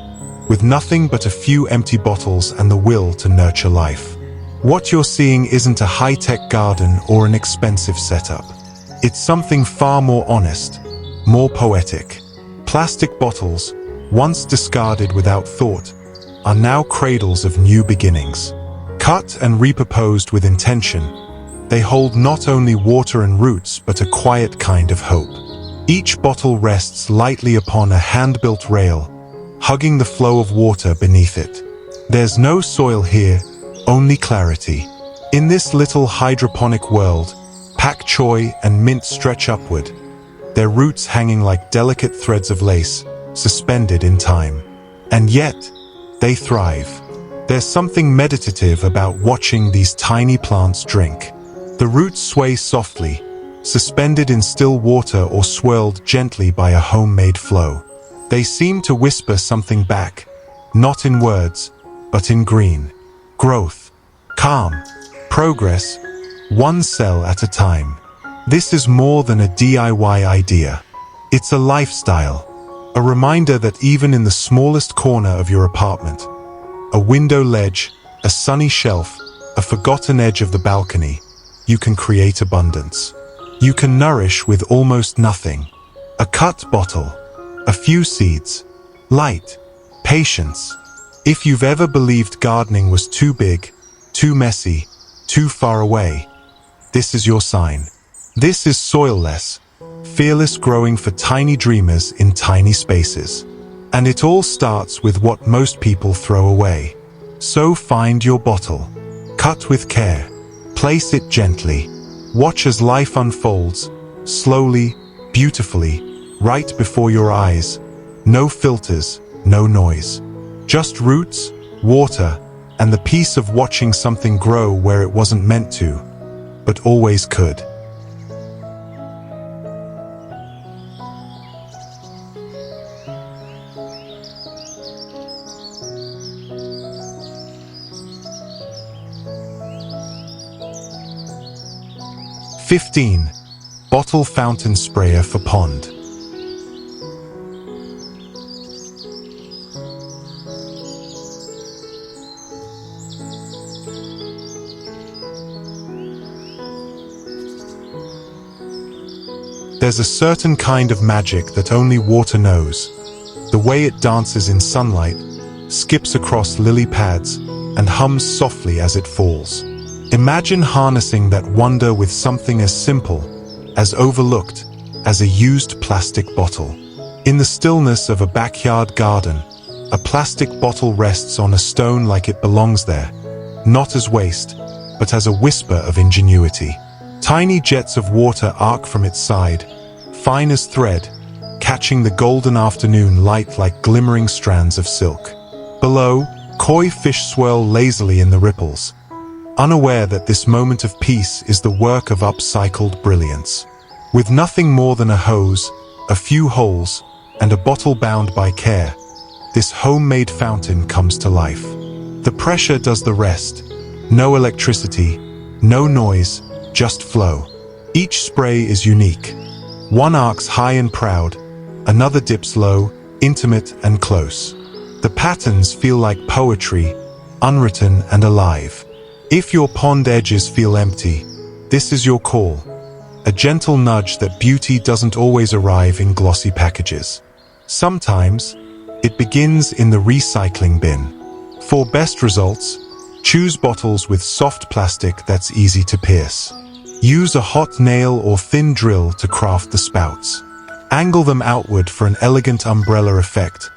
with nothing but a few empty bottles and the will to nurture life. What you're seeing isn't a high-tech garden or an expensive setup. It's something far more honest, more poetic. Plastic bottles, once discarded without thought, are now cradles of new beginnings. Cut and repurposed with intention, they hold not only water and roots but a quiet kind of hope. Each bottle rests lightly upon a hand-built rail, hugging the flow of water beneath it. There's no soil here, only clarity. In this little hydroponic world, pak choi and mint stretch upward, their roots hanging like delicate threads of lace, suspended in time. And yet, they thrive. There's something meditative about watching these tiny plants drink. The roots sway softly, suspended in still water or swirled gently by a homemade flow. They seem to whisper something back, not in words, but in green. Growth, calm, progress, one cell at a time. This is more than a DIY idea. It's a lifestyle, a reminder that even in the smallest corner of your apartment, a window ledge, a sunny shelf, a forgotten edge of the balcony, you can create abundance. You can nourish with almost nothing. A cut bottle, a few seeds, light, patience. If you've ever believed gardening was too big, too messy, too far away, this is your sign. This is soilless, fearless growing for tiny dreamers in tiny spaces. And it all starts with what most people throw away. So find your bottle. Cut with care. Place it gently. Watch as life unfolds, slowly, beautifully, right before your eyes. No filters, no noise. Just roots, water, and the peace of watching something grow where it wasn't meant to, but always could. (15) Bottle fountain sprayer for pond. There's a certain kind of magic that only water knows. The way it dances in sunlight, skips across lily pads, and hums softly as it falls. Imagine harnessing that wonder with something as simple, as overlooked, as a used plastic bottle. In the stillness of a backyard garden, a plastic bottle rests on a stone like it belongs there, not as waste, but as a whisper of ingenuity. Tiny jets of water arc from its side, fine as thread, catching the golden afternoon light like glimmering strands of silk. Below, koi fish swirl lazily in the ripples, unaware that this moment of peace is the work of upcycled brilliance. With nothing more than a hose, a few holes, and a bottle bound by care, this homemade fountain comes to life. The pressure does the rest. No electricity, no noise, just flow. Each spray is unique. One arcs high and proud, another dips low, intimate and close. The patterns feel like poetry, unwritten and alive. If your pond edges feel empty, this is your call. A gentle nudge that beauty doesn't always arrive in glossy packages. Sometimes, it begins in the recycling bin. For best results, choose bottles with soft plastic that's easy to pierce. Use a hot nail or thin drill to craft the spouts. Angle them outward for an elegant umbrella effect,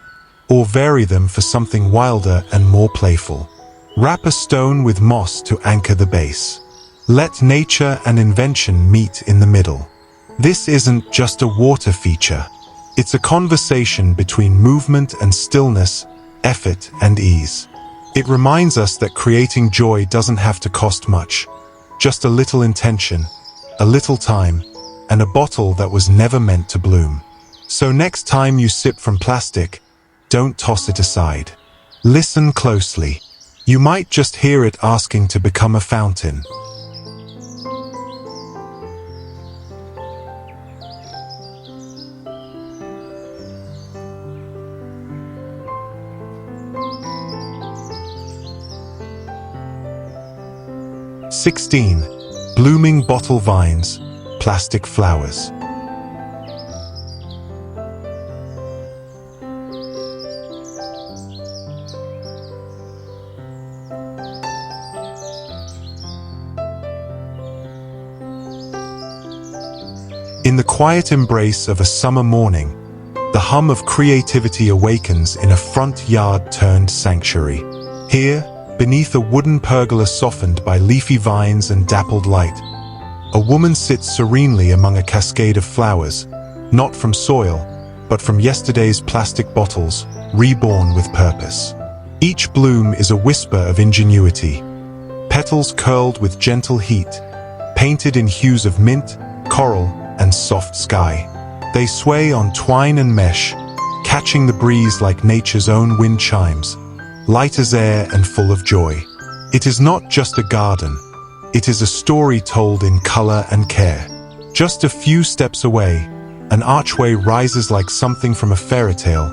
or vary them for something wilder and more playful. Wrap a stone with moss to anchor the base. Let nature and invention meet in the middle. This isn't just a water feature. It's a conversation between movement and stillness, effort and ease. It reminds us that creating joy doesn't have to cost much. Just a little intention, a little time, and a bottle that was never meant to bloom. So next time you sip from plastic, don't toss it aside. Listen closely. You might just hear it asking to become a fountain. (16) Blooming bottle vines, plastic flowers. In the quiet embrace of a summer morning, the hum of creativity awakens in a front yard-turned sanctuary. Here, beneath a wooden pergola softened by leafy vines and dappled light, a woman sits serenely among a cascade of flowers, not from soil, but from yesterday's plastic bottles, reborn with purpose. Each bloom is a whisper of ingenuity, petals curled with gentle heat, painted in hues of mint, coral, and soft sky. They sway on twine and mesh, catching the breeze like nature's own wind chimes, light as air and full of joy. It is not just a garden. It is a story told in color and care. Just a few steps away, an archway rises like something from a fairy tale,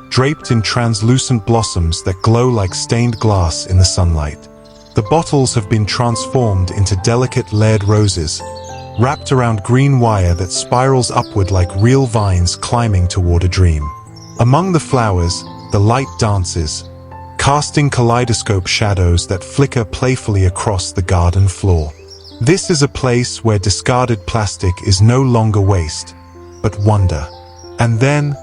draped in translucent blossoms that glow like stained glass in the sunlight. The bottles have been transformed into delicate layered roses, wrapped around green wire that spirals upward like real vines climbing toward a dream. Among the flowers, the light dances, casting kaleidoscope shadows that flicker playfully across the garden floor. This is a place where discarded plastic is no longer waste, but wonder. And then,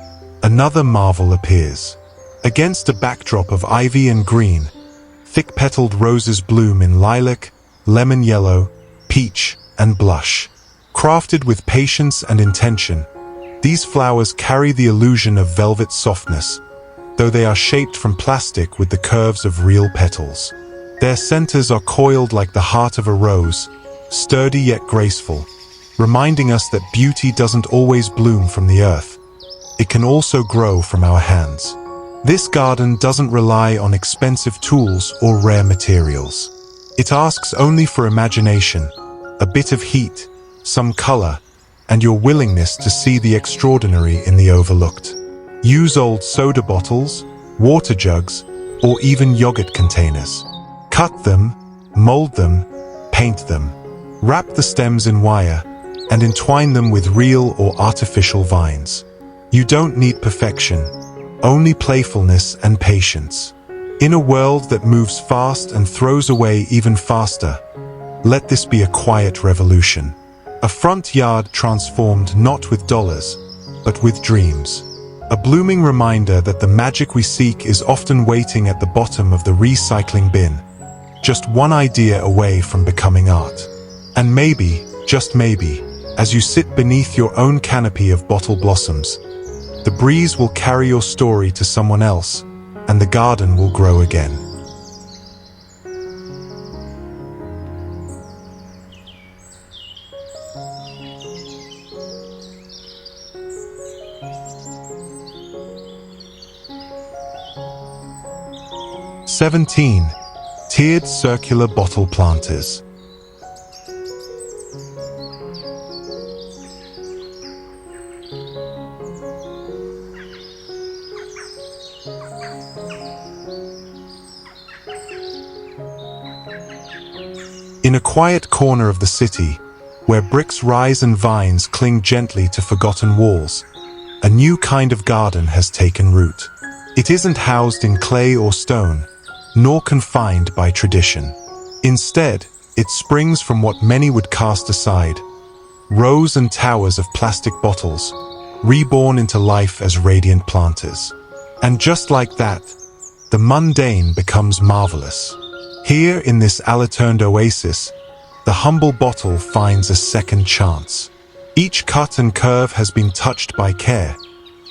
another marvel appears. Against a backdrop of ivy and green, thick-petaled roses bloom in lilac, lemon yellow, peach, and blush. Crafted with patience and intention, these flowers carry the illusion of velvet softness, though they are shaped from plastic with the curves of real petals. Their centers are coiled like the heart of a rose, sturdy yet graceful, reminding us that beauty doesn't always bloom from the earth. It can also grow from our hands. This garden doesn't rely on expensive tools or rare materials. It asks only for imagination, a bit of heat, some color, and your willingness to see the extraordinary in the overlooked. Use old soda bottles, water jugs, or even yogurt containers. Cut them, mold them, paint them. Wrap the stems in wire and entwine them with real or artificial vines. You don't need perfection, only playfulness and patience. In a world that moves fast and throws away even faster, let this be a quiet revolution. A front yard transformed not with dollars, but with dreams. A blooming reminder that the magic we seek is often waiting at the bottom of the recycling bin, just one idea away from becoming art. And maybe, just maybe, as you sit beneath your own canopy of bottle blossoms, the breeze will carry your story to someone else, and the garden will grow again. (17) Tiered circular bottle planters. In a quiet corner of the city, where bricks rise and vines cling gently to forgotten walls, a new kind of garden has taken root. It isn't housed in clay or stone, nor confined by tradition. Instead, It springs from what many would cast aside, rows and towers of plastic bottles, reborn into life as radiant planters. And just like that, the mundane becomes marvelous. Here in this alloturned oasis, the humble bottle finds a second chance. Each cut and curve has been touched by care,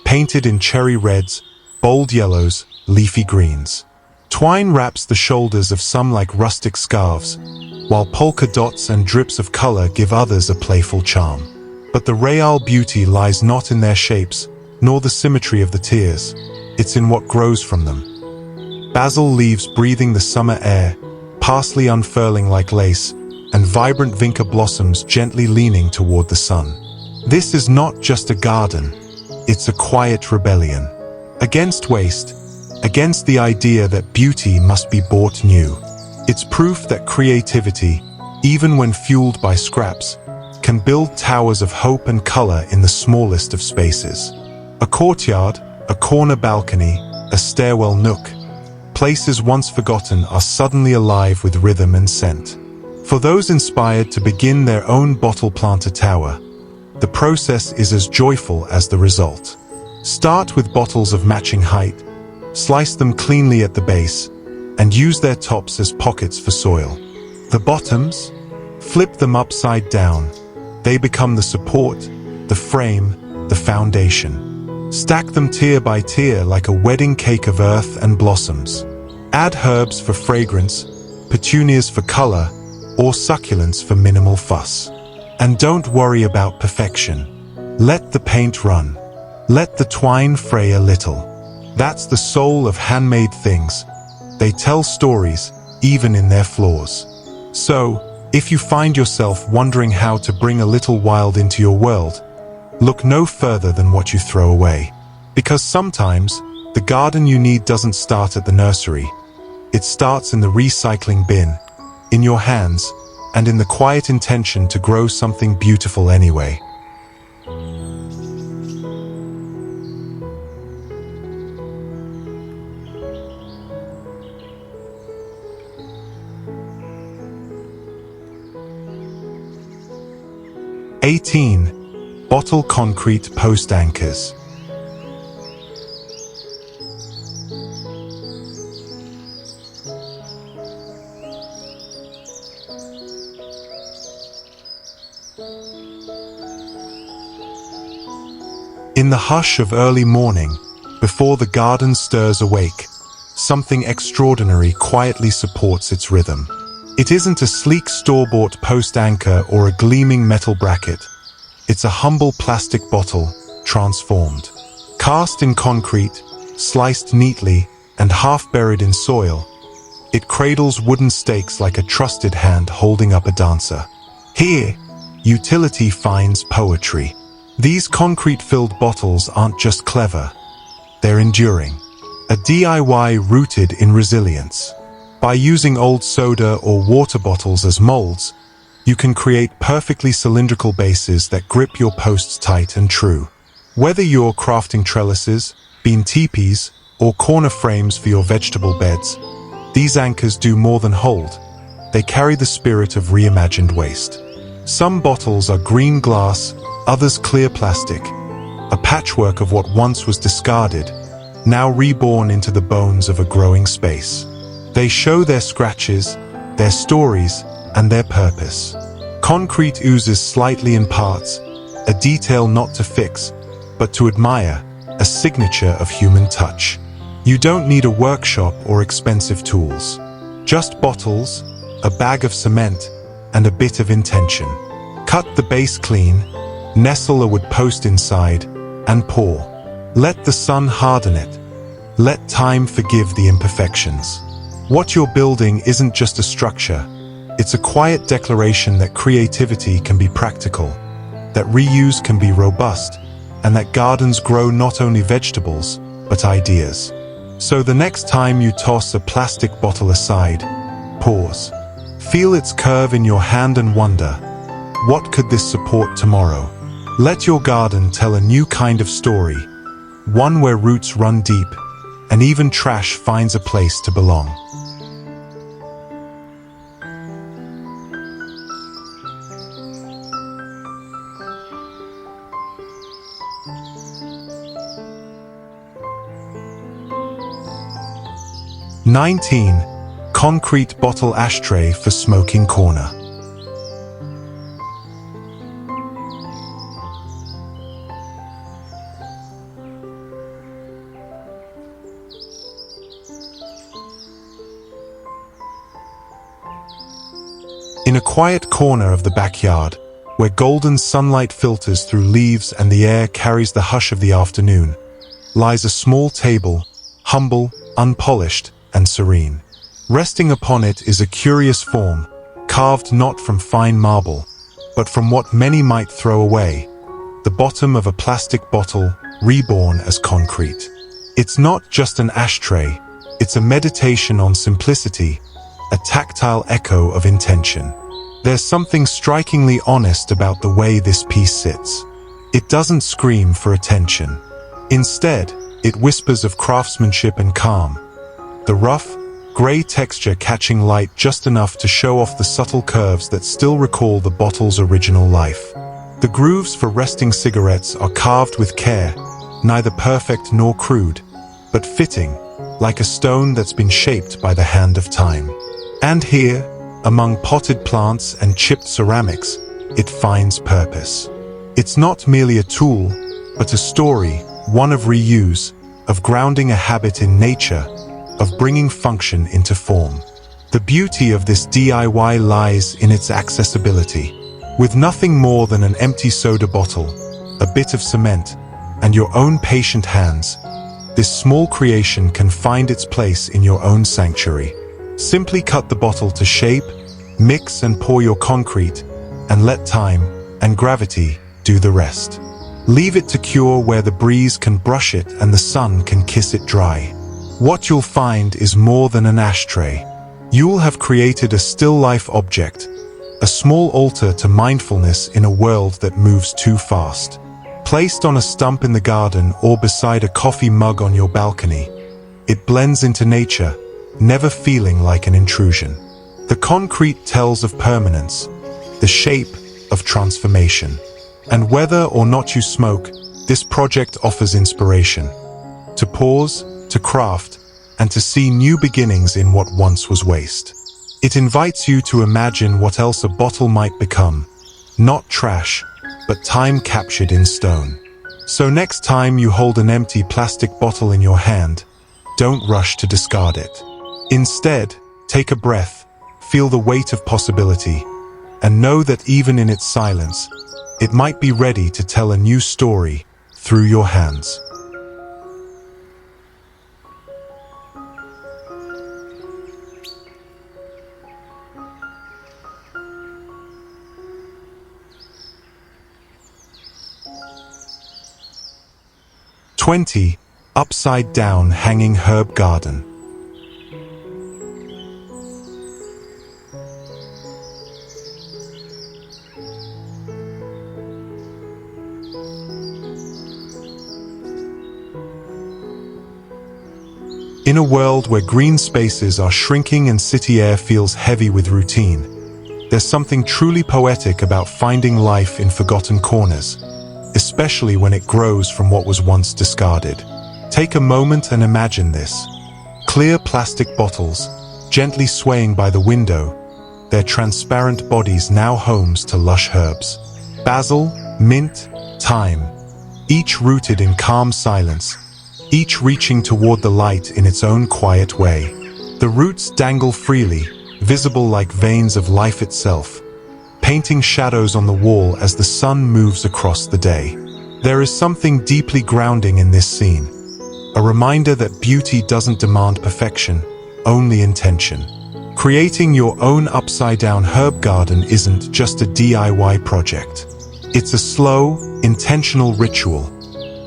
painted in cherry reds, bold yellows, leafy greens. Twine wraps the shoulders of some like rustic scarves, while polka dots and drips of color give others a playful charm. But the real beauty lies not in their shapes, nor the symmetry of the tears. It's in what grows from them. Basil leaves breathing the summer air, parsley unfurling like lace, and vibrant vinca blossoms gently leaning toward the sun. This is not just a garden, it's a quiet rebellion. Against waste, against the idea that beauty must be bought new. It's proof that creativity, even when fueled by scraps, can build towers of hope and color in the smallest of spaces. A courtyard, a corner balcony, a stairwell nook. Places once forgotten are suddenly alive with rhythm and scent. For those inspired to begin their own bottle planter tower, the process is as joyful as the result. Start with bottles of matching height, slice them cleanly at the base, and use their tops as pockets for soil. The bottoms? Flip them upside down. They become the support, the frame, the foundation. Stack them tier by tier like a wedding cake of earth and blossoms. Add herbs for fragrance, petunias for color, or succulents for minimal fuss. And don't worry about perfection. Let the paint run. Let the twine fray a little. That's the soul of handmade things. They tell stories, even in their flaws. So, if you find yourself wondering how to bring a little wild into your world, look no further than what you throw away. Because sometimes, the garden you need doesn't start at the nursery. It starts in the recycling bin, in your hands, and in the quiet intention to grow something beautiful anyway. Bottle concrete post anchors. In the hush of early morning, before the garden stirs awake, something extraordinary quietly supports its rhythm. It isn't a sleek store-bought post anchor or a gleaming metal bracket. It's a humble plastic bottle, transformed. Cast in concrete, sliced neatly, and half buried in soil, it cradles wooden stakes like a trusted hand holding up a dancer. Here, utility finds poetry. These concrete-filled bottles aren't just clever, they're enduring. A DIY rooted in resilience. By using old soda or water bottles as molds, you can create perfectly cylindrical bases that grip your posts tight and true. Whether you're crafting trellises, bean teepees, or corner frames for your vegetable beds, these anchors do more than hold. They carry the spirit of reimagined waste. Some bottles are green glass, others clear plastic, a patchwork of what once was discarded, now reborn into the bones of a growing space. They show their scratches, their stories, and their purpose. Concrete oozes slightly in parts, a detail not to fix, but to admire, a signature of human touch. You don't need a workshop or expensive tools. Just bottles, a bag of cement, and a bit of intention. Cut the base clean, nestle a wood post inside, and pour. Let the sun harden it. Let time forgive the imperfections. What you're building isn't just a structure. It's a quiet declaration that creativity can be practical, that reuse can be robust, and that gardens grow not only vegetables, but ideas. So the next time you toss a plastic bottle aside, pause. Feel its curve in your hand and wonder, what could this support tomorrow? Let your garden tell a new kind of story, one where roots run deep, and even trash finds a place to belong. 19. Concrete bottle ashtray for smoking corner. In a quiet corner of the backyard, where golden sunlight filters through leaves and the air carries the hush of the afternoon, lies a small table, humble, unpolished, and serene. Resting upon it is a curious form, carved not from fine marble, but from what many might throw away, the bottom of a plastic bottle reborn as concrete. It's not just an ashtray, it's a meditation on simplicity, a tactile echo of intention. There's something strikingly honest about the way this piece sits. It doesn't scream for attention. Instead, it whispers of craftsmanship and calm, the rough, gray texture catching light just enough to show off the subtle curves that still recall the bottle's original life. The grooves for resting cigarettes are carved with care, neither perfect nor crude, but fitting, like a stone that's been shaped by the hand of time. And here, among potted plants and chipped ceramics, it finds purpose. It's not merely a tool, but a story, one of reuse, of grounding a habit in nature, of bringing function into form. The beauty of this DIY lies in its accessibility. With nothing more than an empty soda bottle, a bit of cement, and your own patient hands, this small creation can find its place in your own sanctuary. Simply cut the bottle to shape, mix and pour your concrete, and let time and gravity do the rest. Leave it to cure where the breeze can brush it and the sun can kiss it dry. What you'll find is more than an ashtray. You'll have created a still life object, a small altar to mindfulness in a world that moves too fast. Placed on a stump in the garden or beside a coffee mug on your balcony, it blends into nature, never feeling like an intrusion. The concrete tells of permanence, the shape of transformation. And whether or not you smoke, this project offers inspiration. To pause, to craft, and to see new beginnings in what once was waste. It invites you to imagine what else a bottle might become. Not trash, but time captured in stone. So next time you hold an empty plastic bottle in your hand, don't rush to discard it. Instead, take a breath, feel the weight of possibility, and know that even in its silence, it might be ready to tell a new story through your hands. "20. Upside down hanging herb garden." In a world where green spaces are shrinking and city air feels heavy with routine, there's something truly poetic about finding life in forgotten corners, especially when it grows from what was once discarded. Take a moment and imagine this. Clear plastic bottles, gently swaying by the window, their transparent bodies now homes to lush herbs. Basil, mint, thyme, each rooted in calm silence, each reaching toward the light in its own quiet way. The roots dangle freely, visible like veins of life itself, painting shadows on the wall as the sun moves across the day. There is something deeply grounding in this scene, a reminder that beauty doesn't demand perfection, only intention. Creating your own upside-down herb garden isn't just a DIY project. It's a slow, intentional ritual,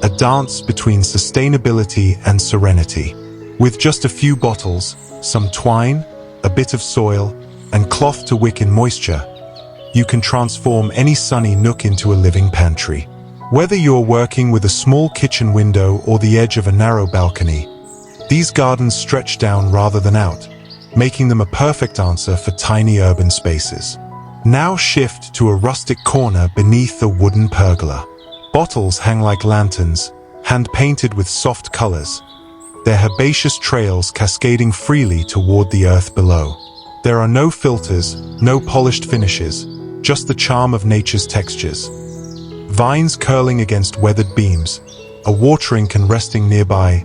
a dance between sustainability and serenity. With just a few bottles, some twine, a bit of soil, and cloth to wick in moisture, you can transform any sunny nook into a living pantry. Whether you're working with a small kitchen window or the edge of a narrow balcony, these gardens stretch down rather than out, making them a perfect answer for tiny urban spaces. Now shift to a rustic corner beneath a wooden pergola. Bottles hang like lanterns, hand-painted with soft colors, their herbaceous trails cascading freely toward the earth below. There are no filters, no polished finishes, just the charm of nature's textures. Vines curling against weathered beams, a watering can resting nearby,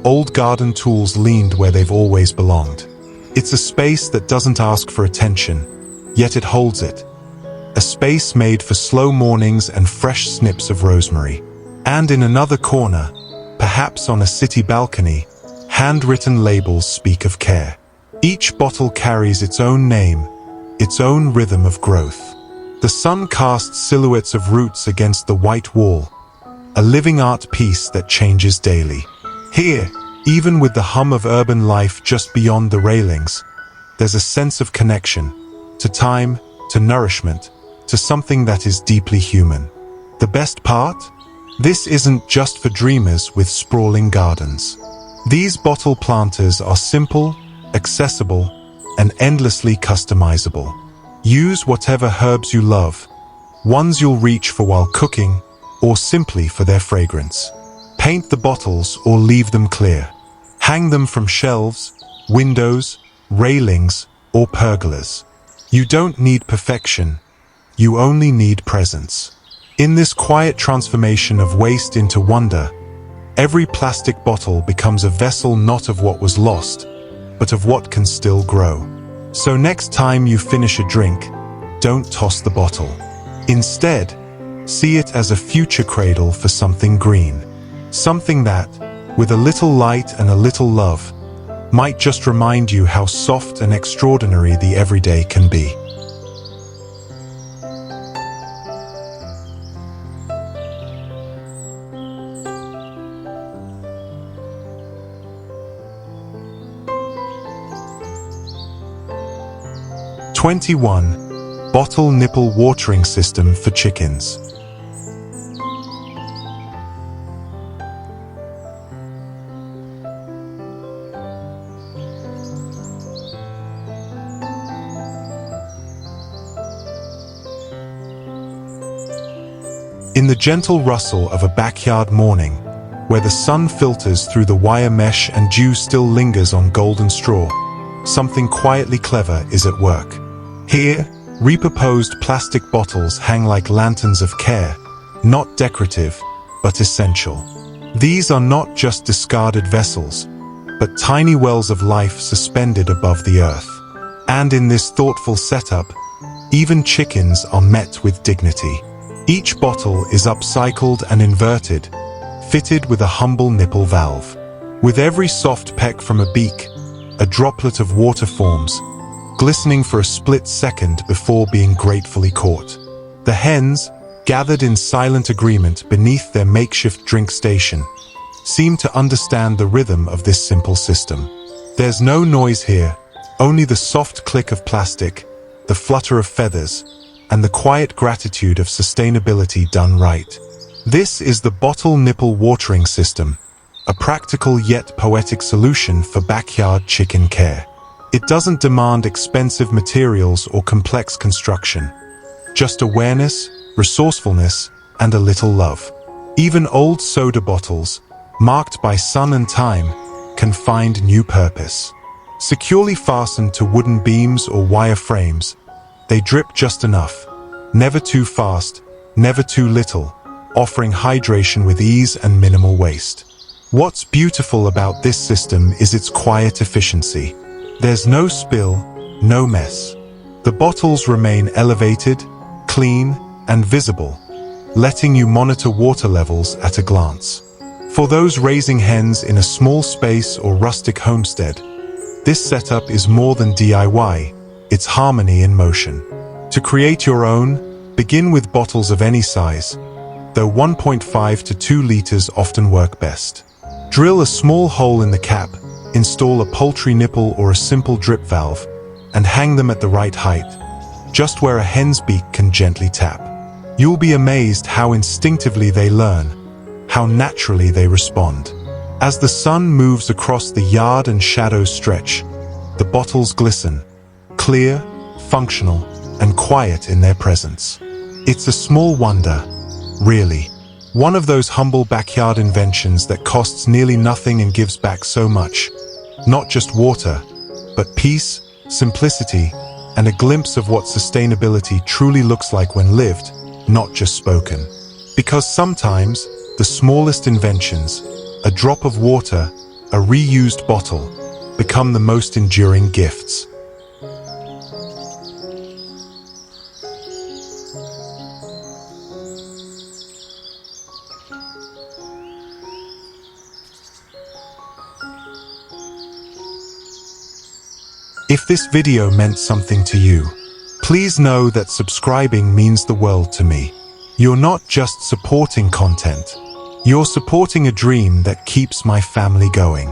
old garden tools leaned where they've always belonged. It's a space that doesn't ask for attention, yet it holds it. A space made for slow mornings and fresh snips of rosemary. And in another corner, perhaps on a city balcony, handwritten labels speak of care. Each bottle carries its own name, its own rhythm of growth. The sun casts silhouettes of roots against the white wall, a living art piece that changes daily. Here, even with the hum of urban life just beyond the railings, there's a sense of connection, to time, to nourishment, to something that is deeply human. The best part? This isn't just for dreamers with sprawling gardens. These bottle planters are simple, accessible, and endlessly customizable. Use whatever herbs you love, ones you'll reach for while cooking, or simply for their fragrance. Paint the bottles or leave them clear. Hang them from shelves, windows, railings, or pergolas. You don't need perfection, you only need presence. In this quiet transformation of waste into wonder, every plastic bottle becomes a vessel not of what was lost, but of what can still grow. So next time you finish a drink, don't toss the bottle. Instead, see it as a future cradle for something green. Something that, with a little light and a little love, might just remind you how soft and extraordinary the everyday can be. #21. Bottle nipple watering system for chickens. In the gentle rustle of a backyard morning, where the sun filters through the wire mesh and dew still lingers on golden straw, something quietly clever is at work. Here, repurposed plastic bottles hang like lanterns of care, not decorative, but essential. These are not just discarded vessels, but tiny wells of life suspended above the earth. And in this thoughtful setup, even chickens are met with dignity. Each bottle is upcycled and inverted, fitted with a humble nipple valve. With every soft peck from a beak, a droplet of water forms, glistening for a split second before being gratefully caught. The hens, gathered in silent agreement beneath their makeshift drink station, seem to understand the rhythm of this simple system. There's no noise here, only the soft click of plastic, the flutter of feathers, and the quiet gratitude of sustainability done right. This is the bottle nipple watering system, a practical yet poetic solution for backyard chicken care. It doesn't demand expensive materials or complex construction, just awareness, resourcefulness, and a little love. Even old soda bottles, marked by sun and time, can find new purpose. Securely fastened to wooden beams or wire frames, they drip just enough, never too fast, never too little, offering hydration with ease and minimal waste. What's beautiful about this system is its quiet efficiency. There's no spill, no mess. The bottles remain elevated, clean, and visible, letting you monitor water levels at a glance. For those raising hens in a small space or rustic homestead, this setup is more than DIY, it's harmony in motion. To create your own, begin with bottles of any size, though 1.5 to 2 liters often work best. Drill a small hole in the cap, install a poultry nipple or a simple drip valve, and hang them at the right height, just where a hen's beak can gently tap. You'll be amazed how instinctively they learn, how naturally they respond. As the sun moves across the yard and shadows stretch, the bottles glisten, clear, functional, and quiet in their presence. It's a small wonder, really, One of those humble backyard inventions that costs nearly nothing and gives back so much. Not just water, but peace, simplicity, and a glimpse of what sustainability truly looks like when lived, not just spoken. Because sometimes, the smallest inventions, a drop of water, a reused bottle, become the most enduring gifts. If this video meant something to you, please know that subscribing means the world to me. You're not just supporting content, you're supporting a dream that keeps my family going.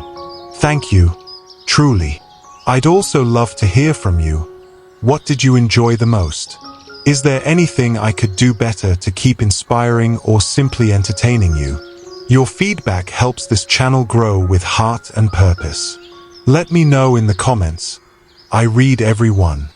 Thank you, truly. I'd also love to hear from you. What did you enjoy the most? Is there anything I could do better to keep inspiring or simply entertaining you? Your feedback helps this channel grow with heart and purpose. Let me know in the comments. I read every one.